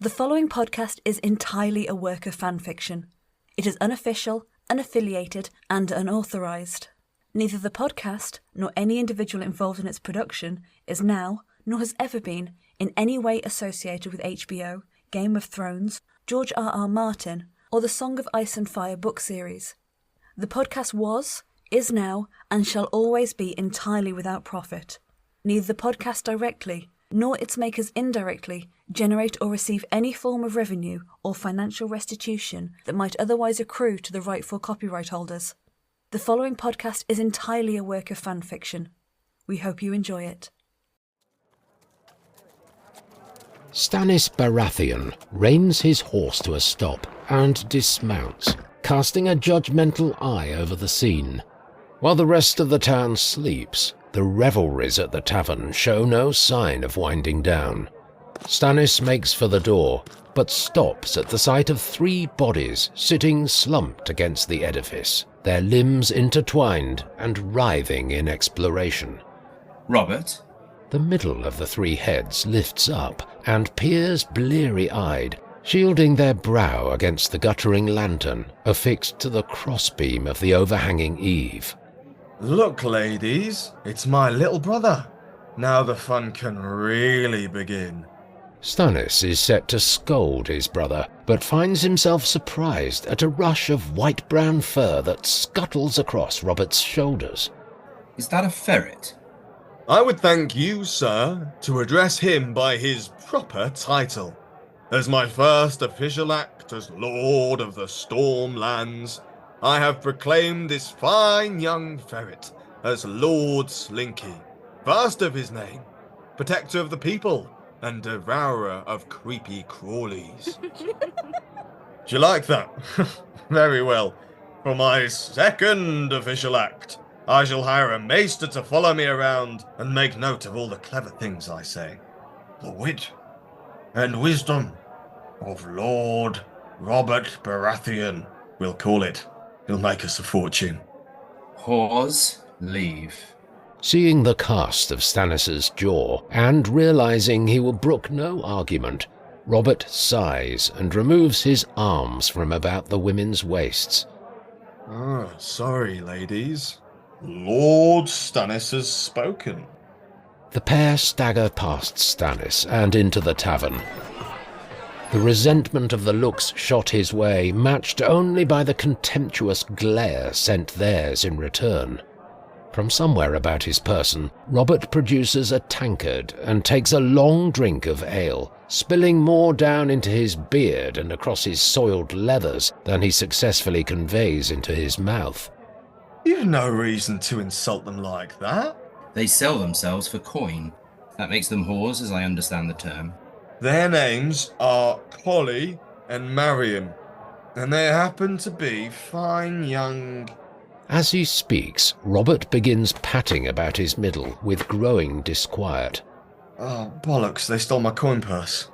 The following podcast is entirely a work of fanfiction. It is unofficial, unaffiliated, and unauthorised. Neither the podcast nor any individual involved in its production is now, nor has ever been, in any way associated with HBO, Game of Thrones, George R.R. Martin, or the Song of Ice and Fire book series. The podcast was, is now, and shall always be entirely without profit. Neither the podcast directly, nor its makers indirectly, generate or receive any form of revenue or financial restitution that might otherwise accrue to the rightful copyright holders. The following podcast is entirely a work of fan fiction. We hope you enjoy it. Stannis Baratheon reins his horse to a stop and dismounts, casting a judgmental eye over the scene. While the rest of the town sleeps, the revelries at the tavern show no sign of winding down. Stannis makes for the door, but stops at the sight of 3 bodies sitting slumped against the edifice, their limbs intertwined and writhing in exploration. Robert? The middle of the 3 heads lifts up and peers bleary-eyed, shielding their brow against the guttering lantern affixed to the crossbeam of the overhanging eave. Look, ladies, it's my little brother. Now the fun can really begin. Stannis is set to scold his brother, but finds himself surprised at a rush of white-brown fur that scuttles across Robert's shoulders. Is that a ferret? I would thank you, sir, to address him by his proper title. As my first official act as Lord of the Stormlands, I have proclaimed this fine young ferret as Lord Slinky, first of his name, protector of the people, and devourer of creepy crawlies. Do you like that? Very well. For my second official act, I shall hire a maester to follow me around and make note of all the clever things I say. The wit and wisdom of Lord Robert Baratheon, we'll call it. He'll make us a fortune. Pause. Leave. Seeing the cast of Stannis' jaw, and realizing he will brook no argument, Robert sighs and removes his arms from about the women's waists. Sorry, ladies. Lord Stannis has spoken. The pair stagger past Stannis and into the tavern. The resentment of the looks shot his way, matched only by the contemptuous glare sent theirs in return. From somewhere about his person, Robert produces a tankard and takes a long drink of ale, spilling more down into his beard and across his soiled leathers than he successfully conveys into his mouth. You've no reason to insult them like that. They sell themselves for coin. That makes them whores, as I understand the term. Their names are Collie and Marion, and they happen to be fine young... As he speaks, Robert begins patting about his middle with growing disquiet. Oh, bollocks, they stole my coin purse.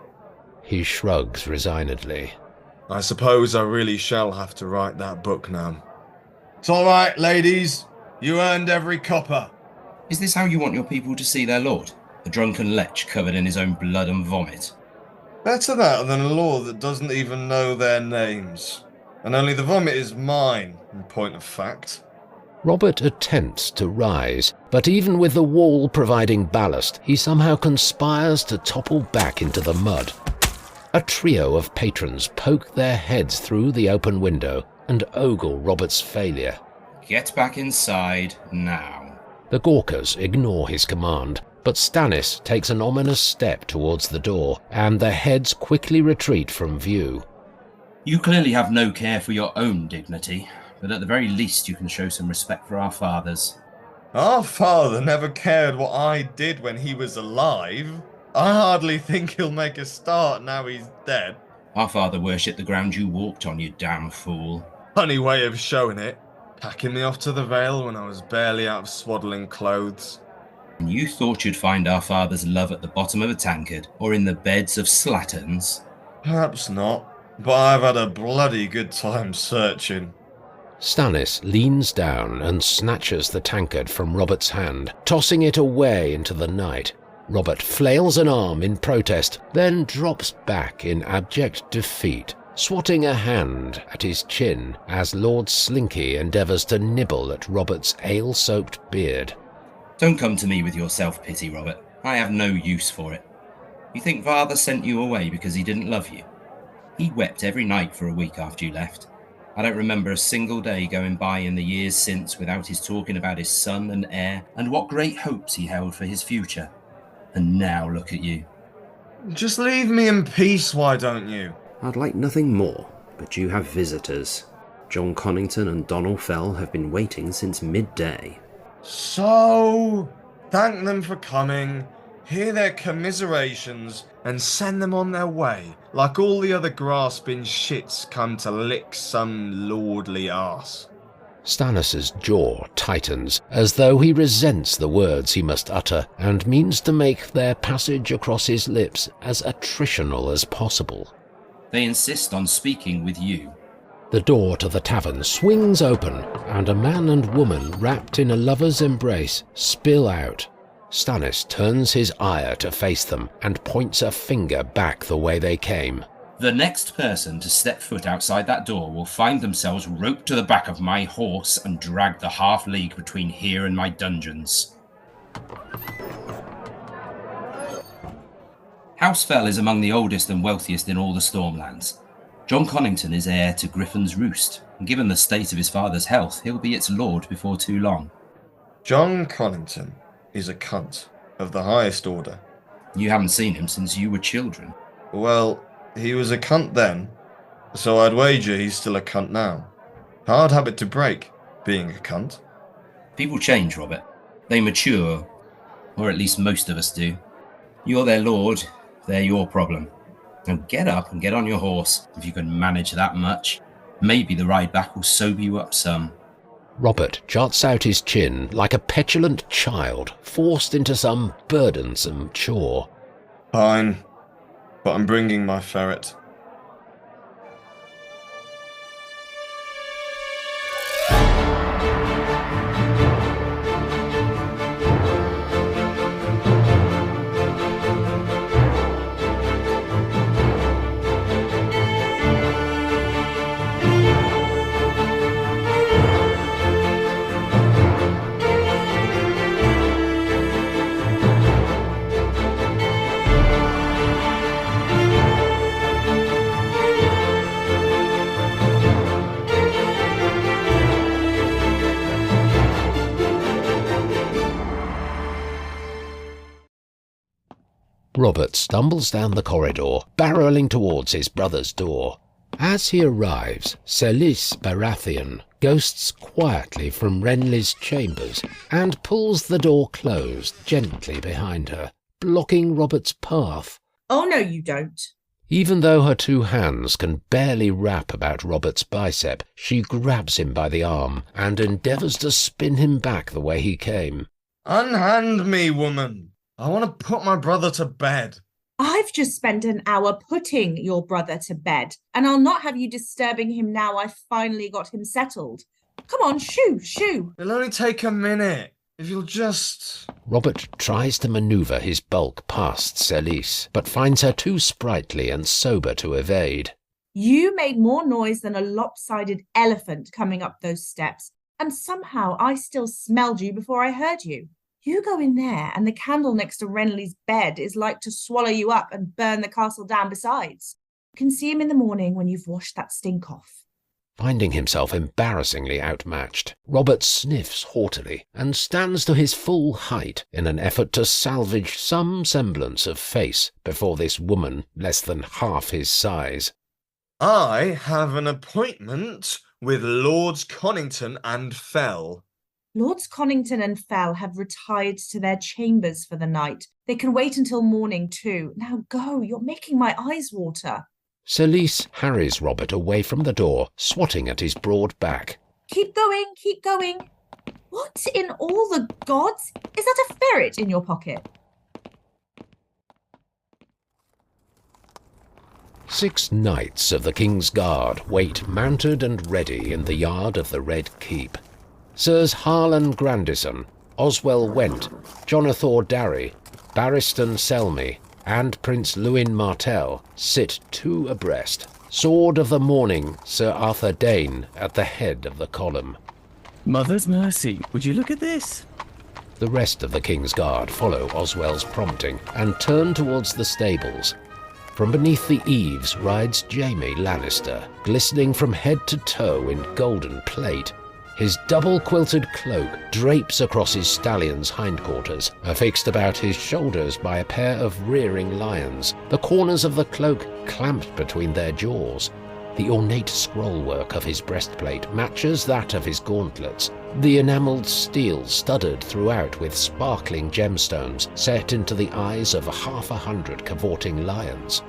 He shrugs resignedly. I suppose I really shall have to write that book now. It's all right, ladies. You earned every copper. Is this how you want your people to see their lord? A drunken lech covered in his own blood and vomit? Better that than a lord that doesn't even know their names. And only the vomit is mine, in point of fact. Robert attempts to rise, but even with the wall providing ballast, he somehow conspires to topple back into the mud. A trio of patrons poke their heads through the open window and ogle Robert's failure. Get back inside, now. The Gawkers ignore his command, but Stannis takes an ominous step towards the door, and the heads quickly retreat from view. You clearly have no care for your own dignity, but at the very least you can show some respect for our fathers. Our father never cared what I did when he was alive. I hardly think he'll make a start now he's dead. Our father worshipped the ground you walked on, you damn fool. Funny way of showing it. Packing me off to the Vale when I was barely out of swaddling clothes. And you thought you'd find our father's love at the bottom of a tankard, or in the beds of slatterns? Perhaps not, but I've had a bloody good time searching. Stannis leans down and snatches the tankard from Robert's hand, tossing it away into the night. Robert flails an arm in protest, then drops back in abject defeat, swatting a hand at his chin as Lord Slinky endeavours to nibble at Robert's ale-soaked beard. Don't come to me with your self-pity, Robert. I have no use for it. You think father sent you away because he didn't love you? He wept every night for a week after you left. I don't remember a single day going by in the years since without his talking about his son and heir and what great hopes he held for his future. And now look at you. Just leave me in peace, why don't you? I'd like nothing more, but you have visitors. Jon Connington and Donal Fell have been waiting since midday. So, thank them for coming, hear their commiserations, and send them on their way, like all the other grasping shits come to lick some lordly arse. Stannis's jaw tightens, as though he resents the words he must utter, and means to make their passage across his lips as attritional as possible. They insist on speaking with you. The door to the tavern swings open, and a man and woman wrapped in a lover's embrace spill out. Stannis turns his ire to face them and points a finger back the way they came. The next person to step foot outside that door will find themselves roped to the back of my horse and dragged the half-league between here and my dungeons. House Fell is among the oldest and wealthiest in all the Stormlands. Jon Connington is heir to Griffin's Roost, and given the state of his father's health, he'll be its lord before too long. Jon Connington is a cunt of the highest order. You haven't seen him since you were children. Well, he was a cunt then, so I'd wager he's still a cunt now. Hard habit to break, being a cunt. People change, Robert. They mature, or at least most of us do. You're their lord, they're your problem. Now get up and get on your horse, if you can manage that much. Maybe the ride back will sober you up some. Robert jots out his chin like a petulant child forced into some burdensome chore. Fine, but I'm bringing my ferret. Robert stumbles down the corridor, barreling towards his brother's door. As he arrives, Selyse Baratheon ghosts quietly from Renly's chambers and pulls the door closed gently behind her, blocking Robert's path. Oh, no, you don't. Even though her two hands can barely wrap about Robert's bicep, she grabs him by the arm and endeavours to spin him back the way he came. Unhand me, woman. I want to put my brother to bed. I've just spent an hour putting your brother to bed, and I'll not have you disturbing him now I've finally got him settled. Come on, shoo. It'll only take a minute. If you'll just... Robert tries to manoeuvre his bulk past Selyse, but finds her too sprightly and sober to evade. You made more noise than a lopsided elephant coming up those steps, and somehow I still smelled you before I heard you. You go in there, and the candle next to Renly's bed is like to swallow you up and burn the castle down besides. You can see him in the morning when you've washed that stink off. Finding himself embarrassingly outmatched, Robert sniffs haughtily and stands to his full height in an effort to salvage some semblance of face before this woman less than half his size. I have an appointment with Lords Connington and Fell. Lords Connington and Fell have retired to their chambers for the night. They can wait until morning too. Now go, you're making my eyes water. Selyse harries Robert away from the door, swatting at his broad back. Keep going. What in all the gods? Is that a ferret in your pocket? 6 knights of the King's Guard wait mounted and ready in the yard of the Red Keep. Sirs Harlan Grandison, Oswell Whent, Jonothor Darry, Barristan Selmy, and Prince Lewyn Martell sit two abreast, Sword of the Morning Sir Arthur Dayne at the head of the column. Mother's mercy, would you look at this? The rest of the King's Guard follow Oswell's prompting and turn towards the stables. From beneath the eaves rides Jaime Lannister, glistening from head to toe in golden plate. His double-quilted cloak drapes across his stallion's hindquarters, affixed about his shoulders by a pair of rearing lions, the corners of the cloak clamped between their jaws. The ornate scrollwork of his breastplate matches that of his gauntlets, the enamelled steel studded throughout with sparkling gemstones set into the eyes of 100 cavorting lions.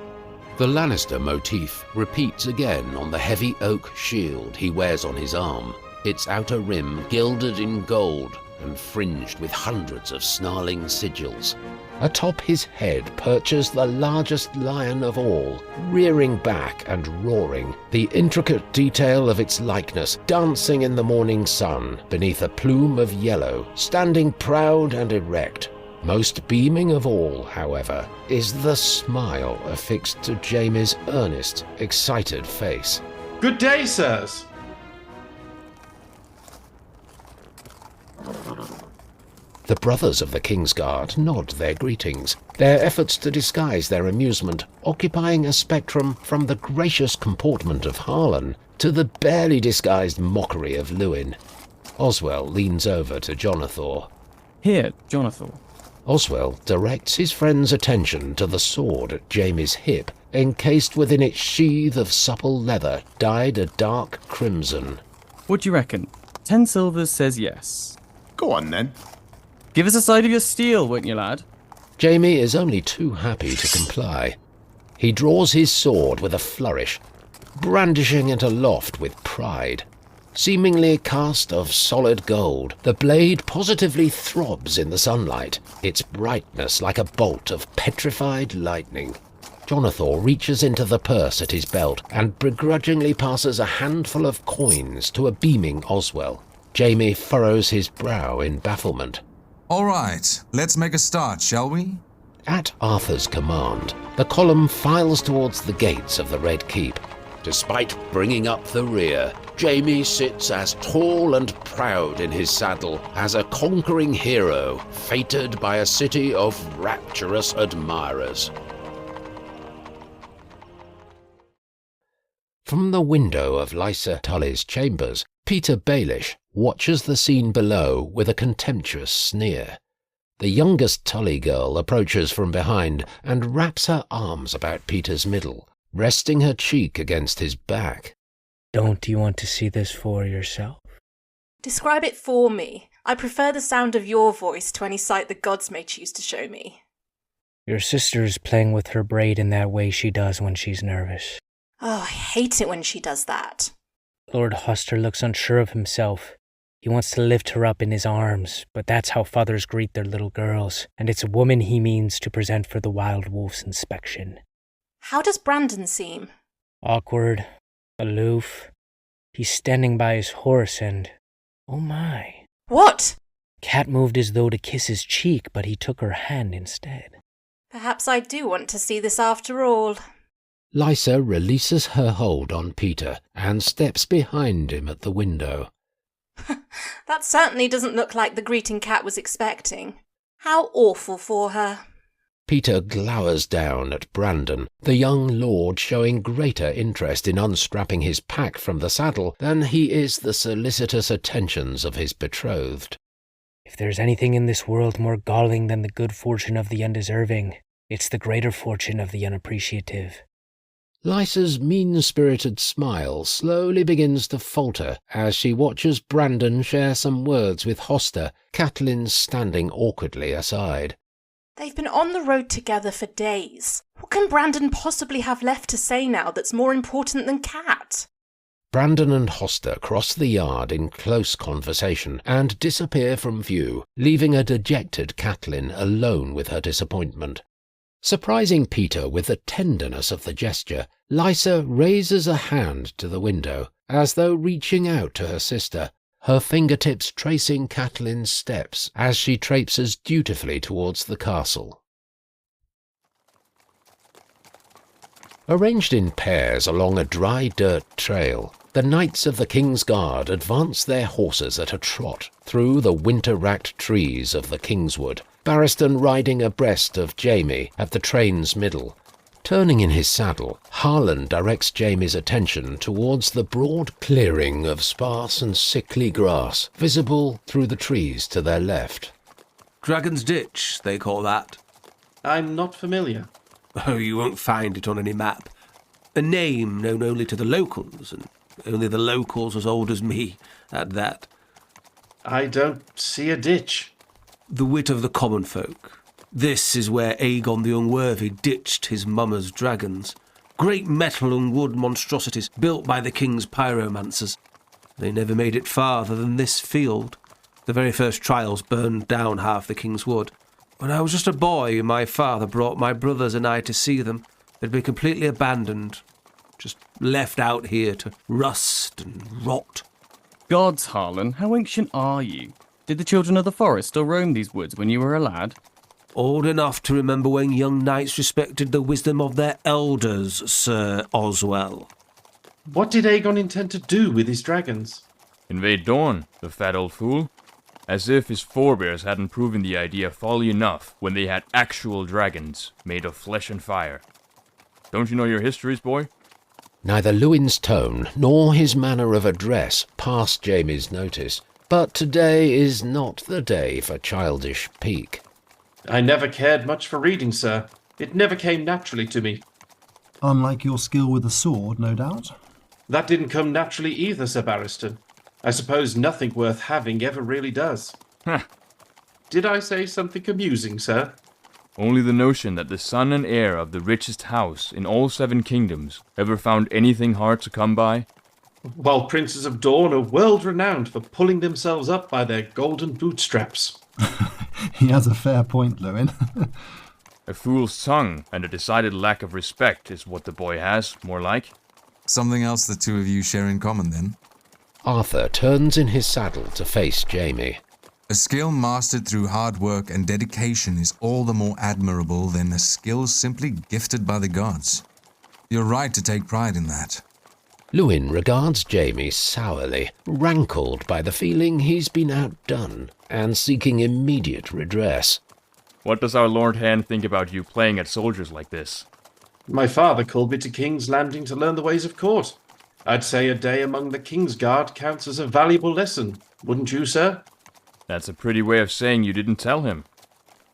The Lannister motif repeats again on the heavy oak shield he wears on his arm, its outer rim gilded in gold and fringed with hundreds of snarling sigils. Atop his head perches the largest lion of all, rearing back and roaring, the intricate detail of its likeness dancing in the morning sun beneath a plume of yellow, standing proud and erect. Most beaming of all, however, is the smile affixed to Jaime's earnest, excited face. Good day, sirs. The brothers of the King's Guard nod their greetings, their efforts to disguise their amusement occupying a spectrum from the gracious comportment of Harlan to the barely disguised mockery of Lewyn. Oswell leans over to Jonothor. Here, Jonothor. Oswell directs his friend's attention to the sword at Jaime's hip, encased within its sheath of supple leather dyed a dark crimson. What do you reckon? 10 silvers says yes. Go on, then. Give us a side of your steel, won't you, lad? Jaime is only too happy to comply. He draws his sword with a flourish, brandishing it aloft with pride. Seemingly cast of solid gold, the blade positively throbs in the sunlight, its brightness like a bolt of petrified lightning. Jonothor reaches into the purse at his belt and begrudgingly passes a handful of coins to a beaming Oswell. Jaime furrows his brow in bafflement. All right, let's make a start, shall we? At Arthur's command, the column files towards the gates of the Red Keep. Despite bringing up the rear, Jaime sits as tall and proud in his saddle as a conquering hero fated by a city of rapturous admirers. From the window of Lysa Tully's chambers, Petyr Baelish watches the scene below with a contemptuous sneer. The youngest Tully girl approaches from behind and wraps her arms about Petyr's middle, resting her cheek against his back. Don't you want to see this for yourself? Describe it for me. I prefer the sound of your voice to any sight the gods may choose to show me. Your sister's playing with her braid in that way she does when she's nervous. Oh, I hate it when she does that. Lord Hoster looks unsure of himself. He wants to lift her up in his arms, but that's how fathers greet their little girls, and it's a woman he means to present for the Wild Wolf's inspection. How does Brandon seem? Awkward, aloof. He's standing by his horse and... oh my. What? Cat moved as though to kiss his cheek, but he took her hand instead. Perhaps I do want to see this after all. Lysa releases her hold on Petyr and steps behind him at the window. That certainly doesn't look like the greeting Cat was expecting. How awful for her. Petyr glowers down at Brandon, the young lord showing greater interest in unstrapping his pack from the saddle than he is the solicitous attentions of his betrothed. If there's anything in this world more galling than the good fortune of the undeserving, it's the greater fortune of the unappreciative. Lysa's mean-spirited smile slowly begins to falter as she watches Brandon share some words with Hoster, Catelyn standing awkwardly aside. They've been on the road together for days. What can Brandon possibly have left to say now that's more important than Cat? Brandon and Hoster cross the yard in close conversation and disappear from view, leaving a dejected Catelyn alone with her disappointment. Surprising Petyr with the tenderness of the gesture, Lysa raises a hand to the window, as though reaching out to her sister, her fingertips tracing Catelyn's steps as she traipses dutifully towards the castle. Arranged in pairs along a dry dirt trail, the knights of the King's Guard advance their horses at a trot through the winter-racked trees of the Kingswood, Barristan riding abreast of Jaime at the train's middle. Turning in his saddle, Harlan directs Jaime's attention towards the broad clearing of sparse and sickly grass visible through the trees to their left. Dragon's Ditch, they call that. I'm not familiar. Oh, you won't find it on any map. A name known only to the locals, and only the locals as old as me at that. I don't see a ditch. The wit of the common folk. This is where Aegon the Unworthy ditched his mummer's dragons. Great metal and wood monstrosities built by the king's pyromancers. They never made it farther than this field. The very first trials burned down half the king's wood. When I was just a boy, my father brought my brothers and I to see them. They'd been completely abandoned, just left out here to rust and rot. Gods, Harlan, how ancient are you? Did the children of the forest still roam these woods when you were a lad? Old enough to remember when young knights respected the wisdom of their elders, Sir Oswell. What did Aegon intend to do with his dragons? Invade Dorne, the fat old fool. As if his forebears hadn't proven the idea folly enough when they had actual dragons made of flesh and fire. Don't you know your histories, boy? Neither Lewyn's tone nor his manner of address passed Jaime's notice, but today is not the day for childish pique. I never cared much for reading, sir. It never came naturally to me. Unlike your skill with the sword, no doubt? That didn't come naturally either, Sir Barristan. I suppose nothing worth having ever really does. Did I say something amusing, sir? Only the notion that the son and heir of the richest house in all 7 kingdoms ever found anything hard to come by? While princes of Dorne are world-renowned for pulling themselves up by their golden bootstraps. He has a fair point, Lewyn. A fool's tongue and a decided lack of respect is what the boy has, more like. Something else the two of you share in common, then? Arthur turns in his saddle to face Jaime. A skill mastered through hard work and dedication is all the more admirable than a skill simply gifted by the gods. You're right to take pride in that. Lewyn regards Jaime sourly, rankled by the feeling he's been outdone and seeking immediate redress. What does our Lord Hand think about you playing at soldiers like this? My father called me to King's Landing to learn the ways of court. I'd say a day among the King's Guard counts as a valuable lesson, wouldn't you, sir? That's a pretty way of saying you didn't tell him.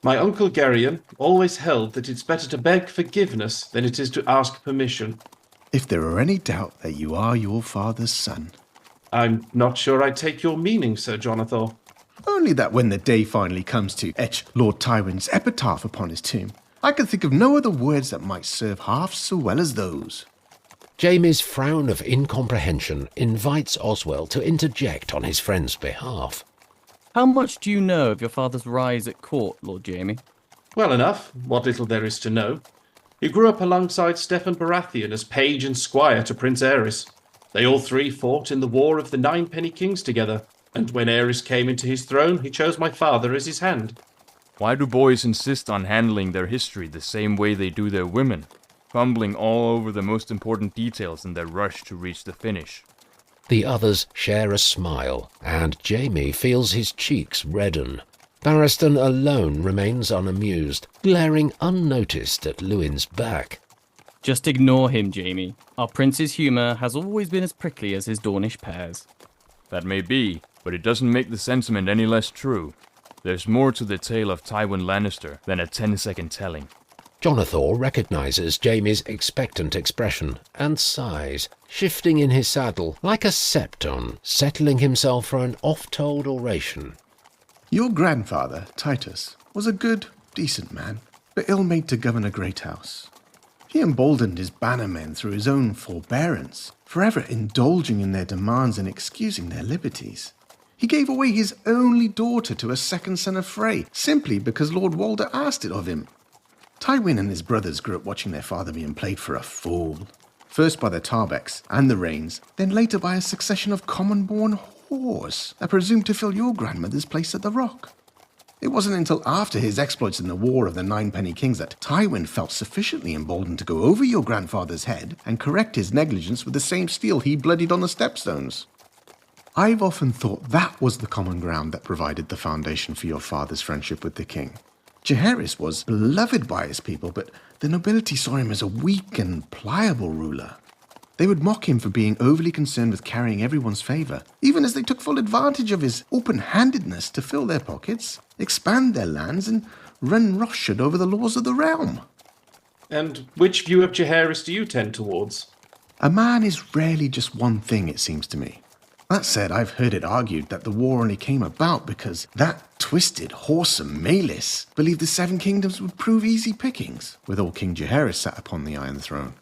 My uncle Geryon always held that it's better to beg forgiveness than it is to ask permission. If there are any doubt that you are your father's son. I'm not sure I take your meaning, Sir Jonothor. Only that when the day finally comes to etch Lord Tywin's epitaph upon his tomb, I can think of no other words that might serve half so well as those. Jaime's frown of incomprehension invites Oswell to interject on his friend's behalf. How much do you know of your father's rise at court, Lord Jaime? Well enough, what little there is to know. He grew up alongside Steffon Baratheon as page and squire to Prince Aerys. They all 3 fought in the War of the 9 Penny Kings together, and when Aerys came into his throne, he chose my father as his hand. Why do boys insist on handling their history the same way they do their women, fumbling all over the most important details in their rush to reach the finish? The others share a smile, and Jaime feels his cheeks redden. Barristan alone remains unamused, glaring unnoticed at Lewyn's back. Just ignore him, Jaime. Our prince's humour has always been as prickly as his Dornish pears. That may be, but it doesn't make the sentiment any less true. There's more to the tale of Tywin Lannister than a 10-second telling. Jonothor recognizes Jaime's expectant expression and sighs, shifting in his saddle like a septon, settling himself for an oft-told oration. Your grandfather, Titus, was a good, decent man, but ill-made to govern a great house. He emboldened his bannermen through his own forbearance, forever indulging in their demands and excusing their liberties. He gave away his only daughter to a second son of Frey, simply because Lord Walder asked it of him. Tywin and his brothers grew up watching their father being played for a fool, first by the Tarbecks and the Rains, then later by a succession of common-born whores that presumed to fill your grandmother's place at the Rock. It wasn't until after his exploits in the War of the Ninepenny Kings that Tywin felt sufficiently emboldened to go over your grandfather's head and correct his negligence with the same steel he bloodied on the stepstones. I've often thought that was the common ground that provided the foundation for your father's friendship with the king. Jaehaerys was beloved by his people, but the nobility saw him as a weak and pliable ruler. They would mock him for being overly concerned with carrying everyone's favour, even as they took full advantage of his open-handedness to fill their pockets, expand their lands, and run roughshod over the laws of the realm. And which view of Jaehaerys do you tend towards? A man is rarely just one thing, it seems to me. That said, I've heard it argued that the war only came about because that twisted, whoresome Baelish believed the Seven Kingdoms would prove easy pickings, with old King Jaehaerys sat upon the Iron Throne.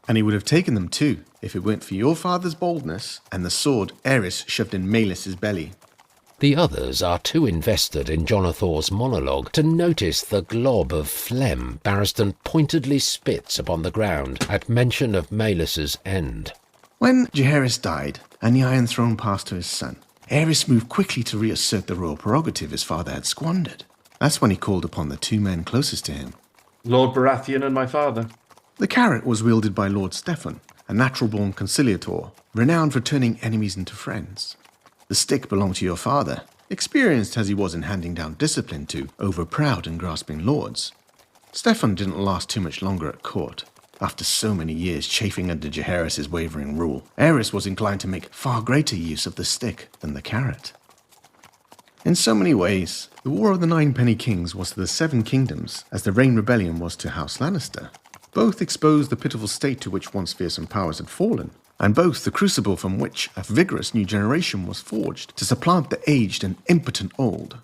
And he would have taken them too, if it weren't for your father's boldness and the sword Aerys shoved in Maelys's belly. The others are too invested in Jonothor's monologue to notice the glob of phlegm Barristan pointedly spits upon the ground at mention of Maelys's end. When Jaehaerys died and the Iron Throne passed to his son, Aerys moved quickly to reassert the royal prerogative his father had squandered. That's when he called upon the two men closest to him. Lord Baratheon and my father. The carrot was wielded by Lord Steffan, a natural-born conciliator, renowned for turning enemies into friends. The stick belonged to your father, experienced as he was in handing down discipline to overproud and grasping lords. Steffan didn't last too much longer at court. After so many years chafing under Jaehaerys' wavering rule, Aerys was inclined to make far greater use of the stick than the carrot. In so many ways, the War of the Ninepenny Kings was to the Seven Kingdoms as the Reign Rebellion was to House Lannister. Both exposed the pitiful state to which once fearsome powers had fallen, and both the crucible from which a vigorous new generation was forged to supplant the aged and impotent old.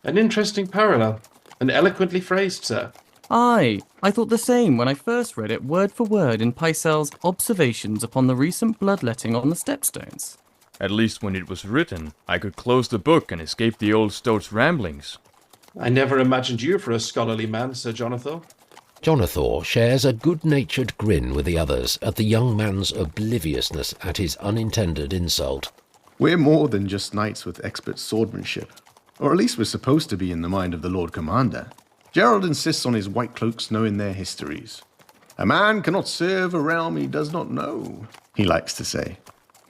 An interesting parallel, and eloquently phrased, sir. Aye, I thought the same when I first read it word for word in Pycelle's Observations upon the recent bloodletting on the Stepstones. At least when it was written, I could close the book and escape the old stoat's ramblings. I never imagined you for a scholarly man, Sir Jonothor. Jonothor shares a good-natured grin with the others at the young man's obliviousness at his unintended insult. We're more than just knights with expert swordsmanship, or at least we're supposed to be in the mind of the Lord Commander. Gerald insists on his white cloaks knowing their histories. A man cannot serve a realm he does not know, he likes to say.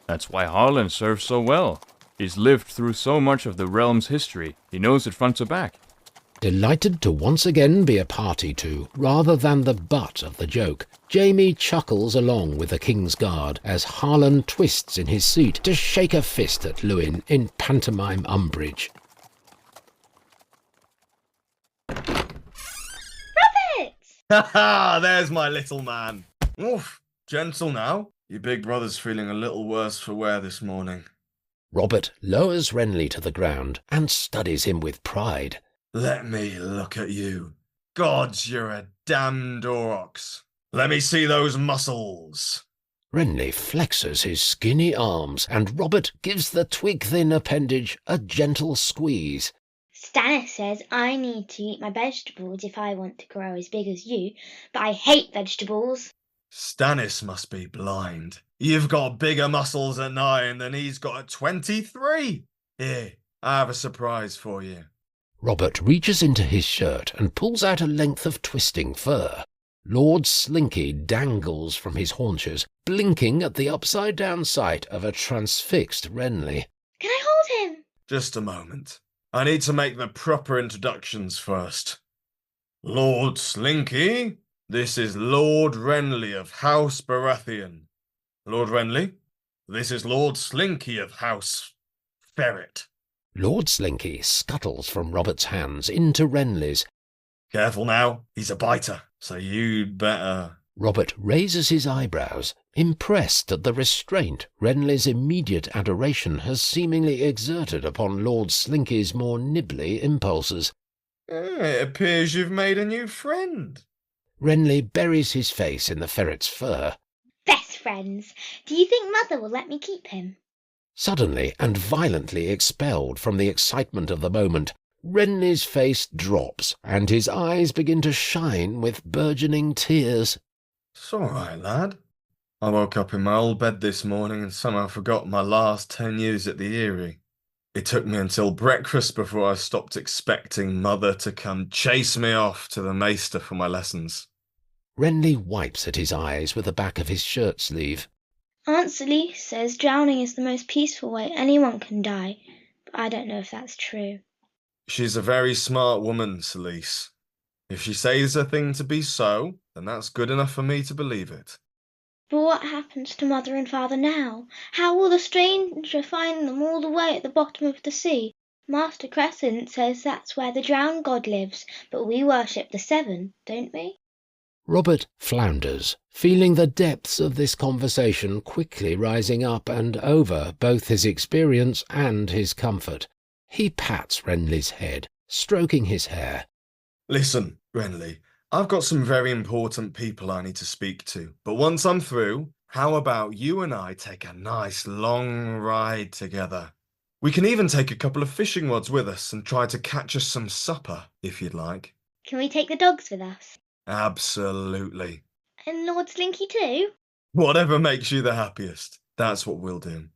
That's why Harlan serves so well. He's lived through so much of the realm's history. He knows it front to back. Delighted to once again be a party to, rather than the butt of the joke, Jaime chuckles along with the King's Guard as Harlan twists in his seat to shake a fist at Lewyn in pantomime umbrage. Ha ha! There's my little man. Oof, gentle now. Your big brother's feeling a little worse for wear this morning. Robert lowers Renly to the ground and studies him with pride. Let me look at you. Gods, you're a damned aurochs. Let me see those muscles. Renly flexes his skinny arms, and Robert gives the twig-thin appendage a gentle squeeze. Stannis says I need to eat my vegetables if I want to grow as big as you, but I hate vegetables. Stannis must be blind. You've got bigger muscles at 9 than he's got at 23. Here, I have a surprise for you. Robert reaches into his shirt and pulls out a length of twisting fur. Lord Slinky dangles from his haunches, blinking at the upside-down sight of a transfixed Renly. Can I hold him? Just a moment. I need to make the proper introductions first. Lord Slinky, this is Lord Renly of House Baratheon. Lord Renly, this is Lord Slinky of House Ferret. Lord Slinky scuttles from Robert's hands into Renly's. Careful now, he's a biter, so you'd better... Robert raises his eyebrows, impressed at the restraint Renly's immediate adoration has seemingly exerted upon Lord Slinky's more nibbly impulses. It appears you've made a new friend. Renly buries his face in the ferret's fur. Best friends. Do you think Mother will let me keep him? Suddenly and violently expelled from the excitement of the moment, Renly's face drops, and his eyes begin to shine with burgeoning tears. It's all right, lad. I woke up in my old bed this morning and somehow forgot my last 10 years at the Eyrie. It took me until breakfast before I stopped expecting Mother to come chase me off to the Maester for my lessons. Renly wipes at his eyes with the back of his shirt sleeve. Aunt Selyse says drowning is the most peaceful way anyone can die, but I don't know if that's true. She's a very smart woman, Selyse. If she says a thing to be so, then that's good enough for me to believe it. But what happens to Mother and Father now? How will the stranger find them all the way at the bottom of the sea? Master Crescent says that's where the drowned god lives, but we worship the Seven, don't we? Robert flounders, feeling the depths of this conversation quickly rising up and over both his experience and his comfort. He pats Renly's head, stroking his hair. Listen, Renly, I've got some very important people I need to speak to, but once I'm through, how about you and I take a nice long ride together? We can even take a couple of fishing rods with us and try to catch us some supper, if you'd like. Can we take the dogs with us? Absolutely. And Lord Slinky too? Whatever makes you the happiest, that's what we'll do.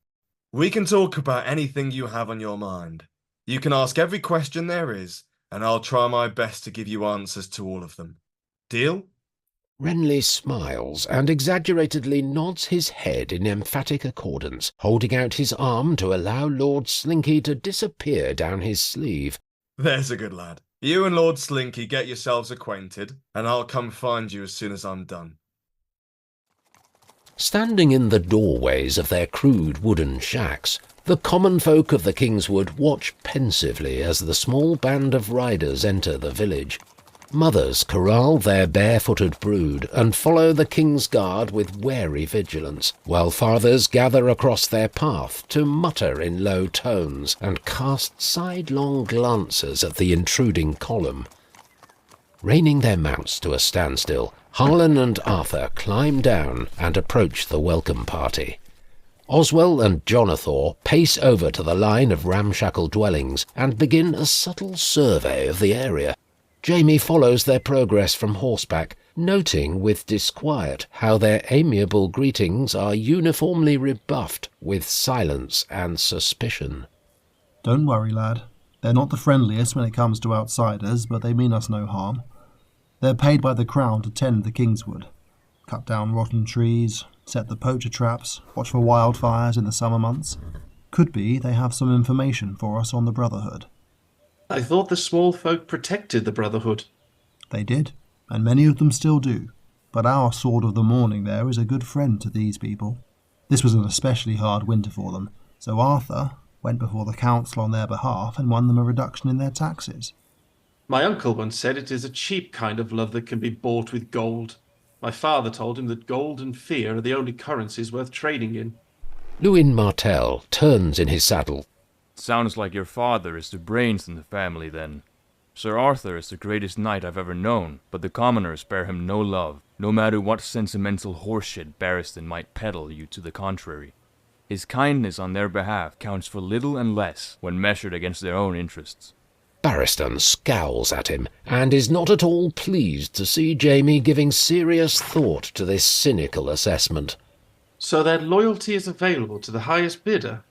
We can talk about anything you have on your mind. You can ask every question there is, and I'll try my best to give you answers to all of them. Deal? Renly smiles and exaggeratedly nods his head in emphatic accordance, holding out his arm to allow Lord Slinky to disappear down his sleeve. There's a good lad. You and Lord Slinky get yourselves acquainted, and I'll come find you as soon as I'm done. Standing in the doorways of their crude wooden shacks, the common folk of the Kingswood watch pensively as the small band of riders enter the village. Mothers corral their barefooted brood and follow the King's Guard with wary vigilance, while fathers gather across their path to mutter in low tones and cast sidelong glances at the intruding column. Reining their mounts to a standstill, Harlan and Arthur climb down and approach the welcome party. Oswell and Jonothor pace over to the line of ramshackle dwellings and begin a subtle survey of the area. Jaime follows their progress from horseback, noting with disquiet how their amiable greetings are uniformly rebuffed with silence and suspicion. Don't worry, lad. They're not the friendliest when it comes to outsiders, but they mean us no harm. They're paid by the Crown to tend the Kingswood, cut down rotten trees, set the poacher traps, watch for wildfires in the summer months. Could be they have some information for us on the Brotherhood. I thought the small folk protected the Brotherhood. They did, and many of them still do. But our Sword of the Morning there is a good friend to these people. This was an especially hard winter for them, so Arthur went before the council on their behalf and won them a reduction in their taxes. My uncle once said it is a cheap kind of love that can be bought with gold. My father told him that gold and fear are the only currencies worth trading in. Lewyn Martell turns in his saddle. Sounds like your father is the brains in the family, then. Sir Arthur is the greatest knight I've ever known, but the commoners bear him no love, no matter what sentimental horseshit Barristan might peddle you to the contrary. His kindness on their behalf counts for little and less when measured against their own interests. Barristan scowls at him, and is not at all pleased to see Jaime giving serious thought to this cynical assessment. So their loyalty is available to the highest bidder?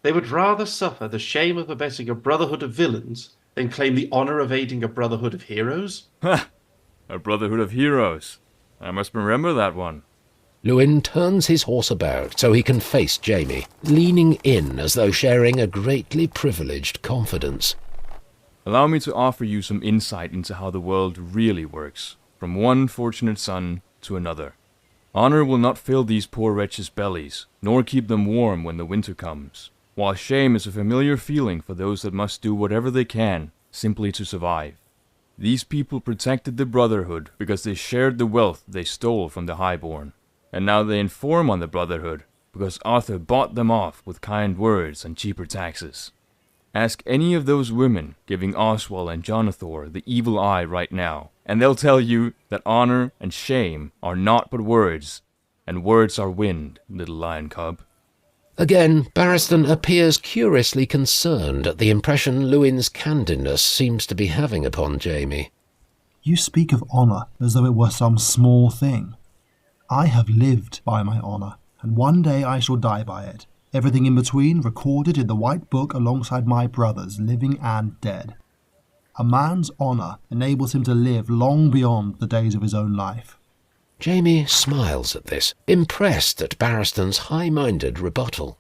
They would rather suffer the shame of abetting a brotherhood of villains than claim the honour of aiding a brotherhood of heroes? Ha! A brotherhood of heroes. I must remember that one. Lewyn turns his horse about so he can face Jaime, leaning in as though sharing a greatly privileged confidence. Allow me to offer you some insight into how the world really works, from one fortunate son to another. Honor will not fill these poor wretches' bellies, nor keep them warm when the winter comes, while shame is a familiar feeling for those that must do whatever they can simply to survive. These people protected the Brotherhood because they shared the wealth they stole from the highborn, and now they inform on the Brotherhood because Arthur bought them off with kind words and cheaper taxes. Ask any of those women giving Oswell and Jonothor the evil eye right now, and they'll tell you that honor and shame are naught but words, and words are wind, little lion cub. Again, Barristan appears curiously concerned at the impression Lewyn's candidness seems to be having upon Jaime. You speak of honour as though it were some small thing. I have lived by my honour, and one day I shall die by it. Everything in between recorded in the White Book alongside my brothers, living and dead. A man's honour enables him to live long beyond the days of his own life. Jaime smiles at this, impressed at Barristan's high-minded rebuttal.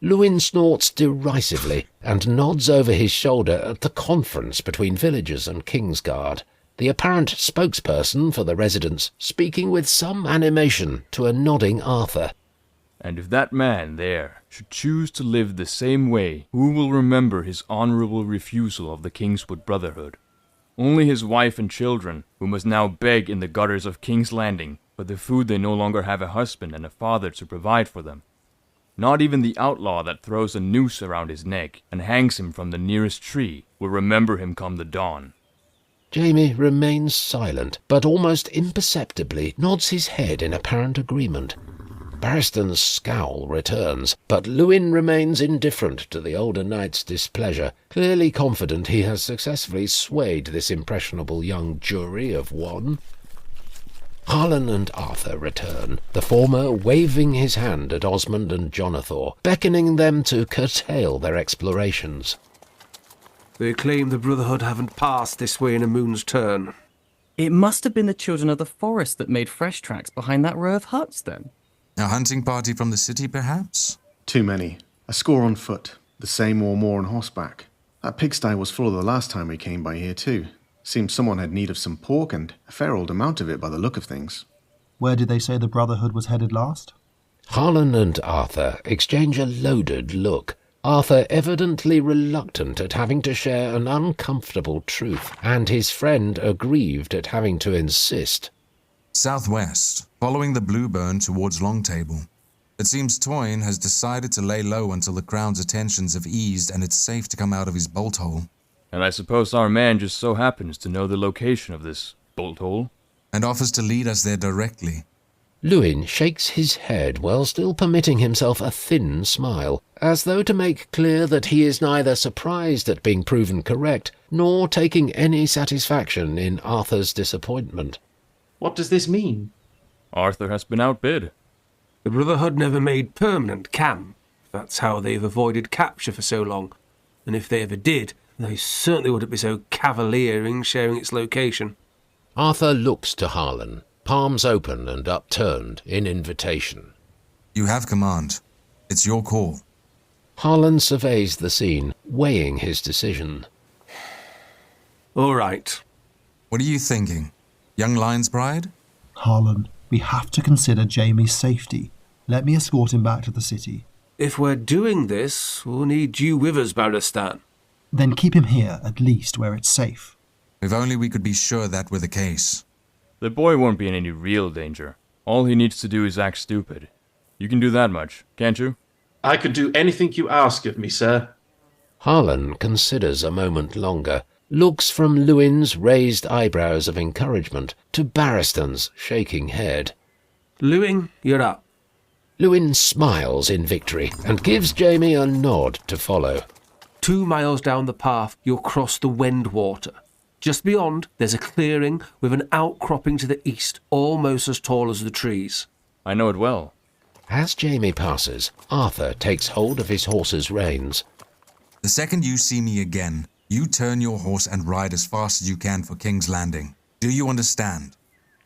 Lewyn snorts derisively and nods over his shoulder at the conference between villagers and Kingsguard, the apparent spokesperson for the residents speaking with some animation to a nodding Arthur. And if that man there should choose to live the same way, who will remember his honourable refusal of the Kingswood Brotherhood? Only his wife and children, who must now beg in the gutters of King's Landing for the food they no longer have a husband and a father to provide for them. Not even the outlaw that throws a noose around his neck and hangs him from the nearest tree will remember him come the dawn. Jaime remains silent, but almost imperceptibly nods his head in apparent agreement. Barristan's scowl returns, but Lewyn remains indifferent to the older knight's displeasure, clearly confident he has successfully swayed this impressionable young jury of one. Harlan and Arthur return, the former waving his hand at Osmond and Jonothor, beckoning them to curtail their explorations. They claim the Brotherhood haven't passed this way in a moon's turn. It must have been the children of the forest that made fresh tracks behind that row of huts, then. A hunting party from the city, perhaps? Too many. A score on foot. The same or more on horseback. That pigsty was full the last time we came by here, too. Seems someone had need of some pork, and a fair old amount of it by the look of things. Where did they say the Brotherhood was headed last? Harlan and Arthur exchange a loaded look, Arthur evidently reluctant at having to share an uncomfortable truth, and his friend aggrieved at having to insist. Southwest, following the Blueburn towards Longtable. It seems Toyne has decided to lay low until the Crown's attentions have eased and it's safe to come out of his bolt hole. And I suppose our man just so happens to know the location of this bolt hole. And offers to lead us there directly. Lewyn shakes his head while still permitting himself a thin smile, as though to make clear that he is neither surprised at being proven correct, nor taking any satisfaction in Arthur's disappointment. What does this mean? Arthur has been outbid. The Brotherhood never made permanent camp. That's how they've avoided capture for so long. And if they ever did, they certainly wouldn't be so cavalier in sharing its location. Arthur looks to Harlan, palms open and upturned in invitation. You have command. It's your call. Harlan surveys the scene, weighing his decision. All right. What are you thinking? Young Lion's Bride? Harlan, we have to consider Jaime's safety. Let me escort him back to the city. If we're doing this, we'll need you with us, Baristan. Then keep him here, at least, where it's safe. If only we could be sure that were the case. The boy won't be in any real danger. All he needs to do is act stupid. You can do that much, can't you? I could do anything you ask of me, sir. Harlan considers a moment longer, looks from Lewyn's raised eyebrows of encouragement to Barristan's shaking head. Lewyn, you're up. Lewyn smiles in victory and gives Jaime a nod to follow. 2 miles down the path, you'll cross the Wendwater. Just beyond, there's a clearing with an outcropping to the east, almost as tall as the trees. I know it well. As Jaime passes, Arthur takes hold of his horse's reins. The second you see me again, you turn your horse and ride as fast as you can for King's Landing. Do you understand?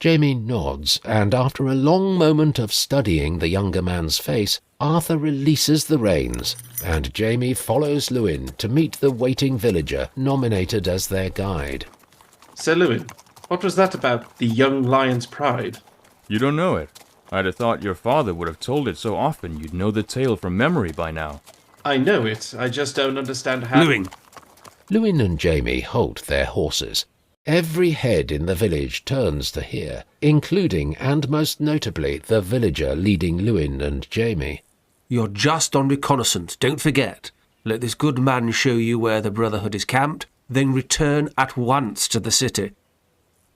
Jaime nods, and after a long moment of studying the younger man's face, Arthur releases the reins, and Jaime follows Lewyn to meet the waiting villager nominated as their guide. Sir Lewyn, what was that about the young lion's pride? You don't know it. I'd have thought your father would have told it so often you'd know the tale from memory by now. I know it, I just don't understand how... Lewyn! Lewyn and Jaime halt their horses. Every head in the village turns to hear, including and most notably the villager leading Lewyn and Jaime. You're just on reconnaissance, don't forget. Let this good man show you where the Brotherhood is camped, then return at once to the city.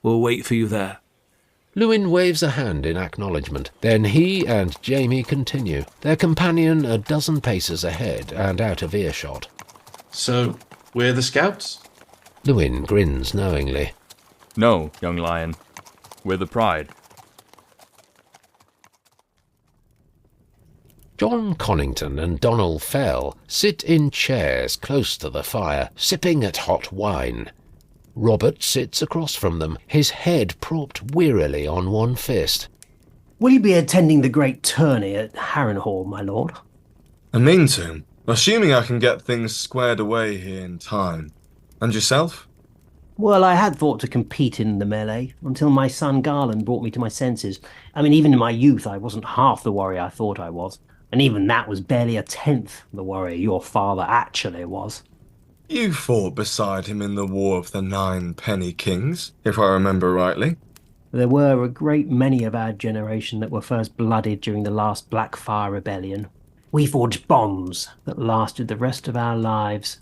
We'll wait for you there. Lewyn waves a hand in acknowledgement. Then he and Jaime continue, their companion a dozen paces ahead and out of earshot. So, we're the scouts? Lewyn grins knowingly. No, young lion. We're the pride. John Connington and Donal Fell sit in chairs close to the fire, sipping at hot wine. Robert sits across from them, his head propped wearily on one fist. Will you be attending the great tourney at Harrenhal, my lord? I mean to, assuming I can get things squared away here in time. And yourself? Well, I had thought to compete in the melee, until my son Garland brought me to my senses. I mean, even in my youth, I wasn't half the warrior I thought I was. And even that was barely a tenth the warrior your father actually was. You fought beside him in the War of the Nine Penny Kings, if I remember rightly. There were a great many of our generation that were first blooded during the last Blackfire Rebellion. We forged bonds that lasted the rest of our lives.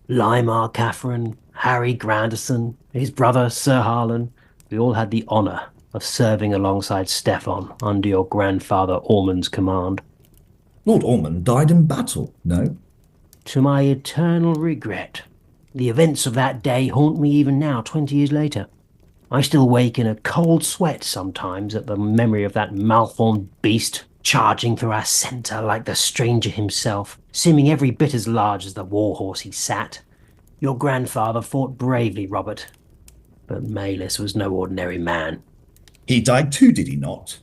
Lymar Catherine, Harry Granderson, his brother Sir Harlan, we all had the honour of serving alongside Steffan under your grandfather Ormond's command. Lord Ormond died in battle, no? To my eternal regret. The events of that day haunt me even now, 20 years later. I still wake in a cold sweat sometimes at the memory of that malformed beast charging through our centre like the stranger himself, seeming every bit as large as the warhorse he sat. Your grandfather fought bravely, Robert, but Baelish was no ordinary man. He died too, did he not?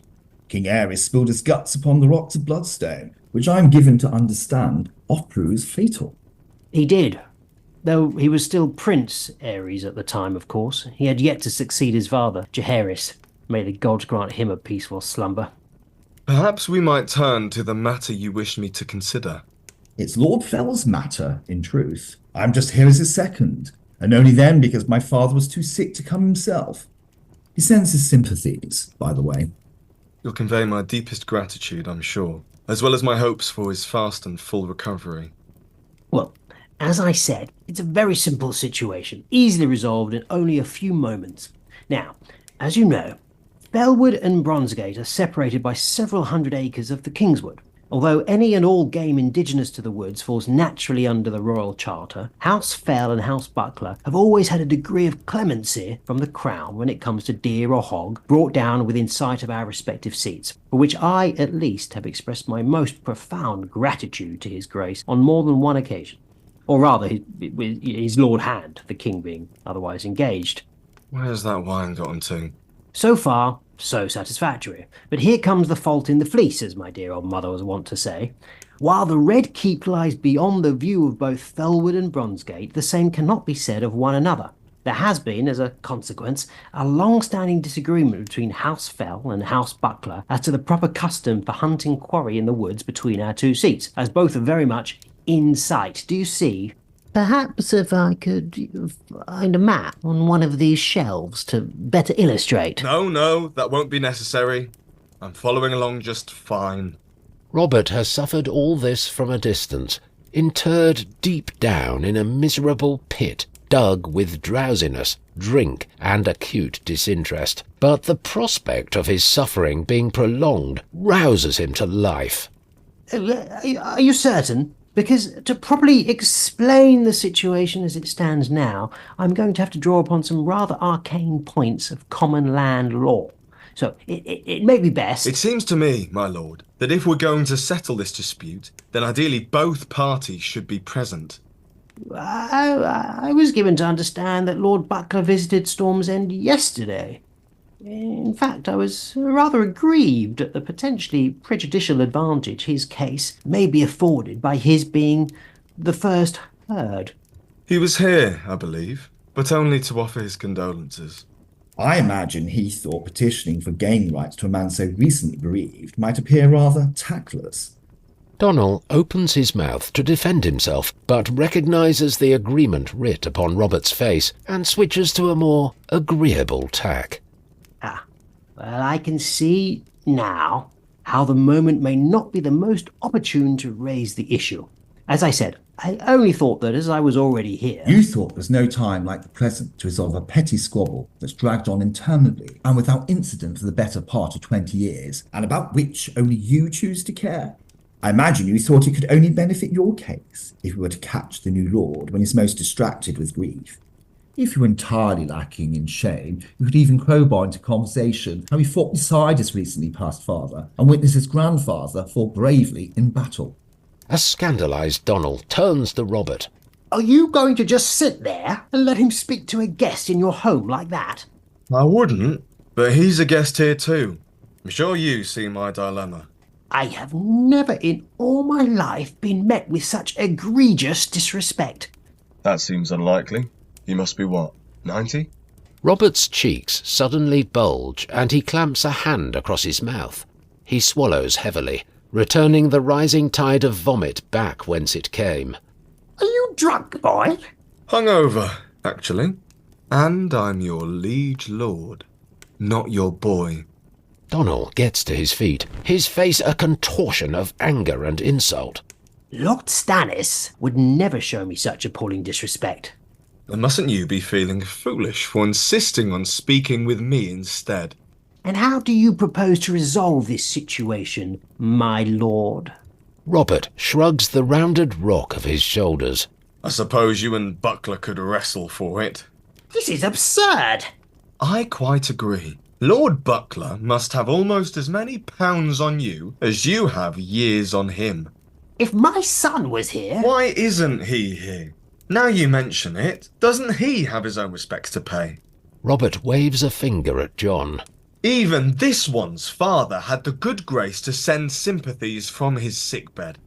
King Aerys spilled his guts upon the rocks of Bloodstone, which I am given to understand oft proves fatal. He did, though he was still Prince Aerys at the time, of course. He had yet to succeed his father, Jaehaerys. May the gods grant him a peaceful slumber. Perhaps we might turn to the matter you wish me to consider. It's Lord Fell's matter, in truth. I'm just here as his second, and only then because my father was too sick to come himself. He sends his sympathies, by the way. You'll convey my deepest gratitude, I'm sure, as well as my hopes for his fast and full recovery. Well, as I said, it's a very simple situation, easily resolved in only a few moments. Now, as you know, Bellwood and Bronsgate are separated by several hundred acres of the Kingswood. Although any and all game indigenous to the woods falls naturally under the Royal Charter, House Fell and House Buckler have always had a degree of clemency from the Crown when it comes to deer or hog brought down within sight of our respective seats, for which I, at least, have expressed my most profound gratitude to His Grace on more than one occasion. Or rather, his Lord Hand, the King being otherwise engaged. Where's that wine gotten to? So far, so satisfactory. But here comes the fault in the fleece, as my dear old mother was wont to say. While the Red Keep lies beyond the view of both Fellwood and Bronsgate, the same cannot be said of one another. There has been, as a consequence, a long-standing disagreement between House Fell and House Buckler as to the proper custom for hunting quarry in the woods between our two seats, as both are very much in sight. Do you see? Perhaps if I could find a map on one of these shelves to better illustrate. No, that won't be necessary. I'm following along just fine. Robert has suffered all this from a distance, interred deep down in a miserable pit, dug with drowsiness, drink, and acute disinterest. But the prospect of his suffering being prolonged rouses him to life. Are you certain? Because to properly explain the situation as it stands now, I'm going to have to draw upon some rather arcane points of common land law. So it may be best... It seems to me, my lord, that if we're going to settle this dispute, then ideally both parties should be present. I was given to understand that Lord Buckler visited Storm's End yesterday. In fact, I was rather aggrieved at the potentially prejudicial advantage his case may be afforded by his being the first heard. He was here, I believe, but only to offer his condolences. I imagine he thought petitioning for gaming rights to a man so recently bereaved might appear rather tactless. Donal opens his mouth to defend himself, but recognises the agreement writ upon Robert's face and switches to a more agreeable tack. Well, I can see now how the moment may not be the most opportune to raise the issue. As I said, I only thought that as I was already here... You thought there's no time like the present to resolve a petty squabble that's dragged on interminably and without incident for the better part of 20 years, and about which only you choose to care. I imagine you thought it could only benefit your case if we were to catch the new lord when he's most distracted with grief. If you were entirely lacking in shame, you could even crowbar into conversation how he fought beside his recently passed father and witnessed his grandfather fall bravely in battle. A scandalised Donald turns to Robert. Are you going to just sit there and let him speak to a guest in your home like that? I wouldn't, but he's a guest here too. I'm sure you see my dilemma. I have never in all my life been met with such egregious disrespect. That seems unlikely. He must be what, 90? Robert's cheeks suddenly bulge and he clamps a hand across his mouth. He swallows heavily, returning the rising tide of vomit back whence it came. Are you drunk, boy? Hungover, actually. And I'm your liege lord, not your boy. Donald gets to his feet, his face a contortion of anger and insult. Lord Stannis would never show me such appalling disrespect. And mustn't you be feeling foolish for insisting on speaking with me instead? And how do you propose to resolve this situation, my lord? Robert shrugs the rounded rock of his shoulders. I suppose you and Buckler could wrestle for it. This is absurd. I quite agree. Lord Buckler must have almost as many pounds on you as you have years on him. If my son was here... Why isn't he here? Now you mention it, doesn't he have his own respects to pay? Robert waves a finger at John. Even this one's father had the good grace to send sympathies from his sickbed.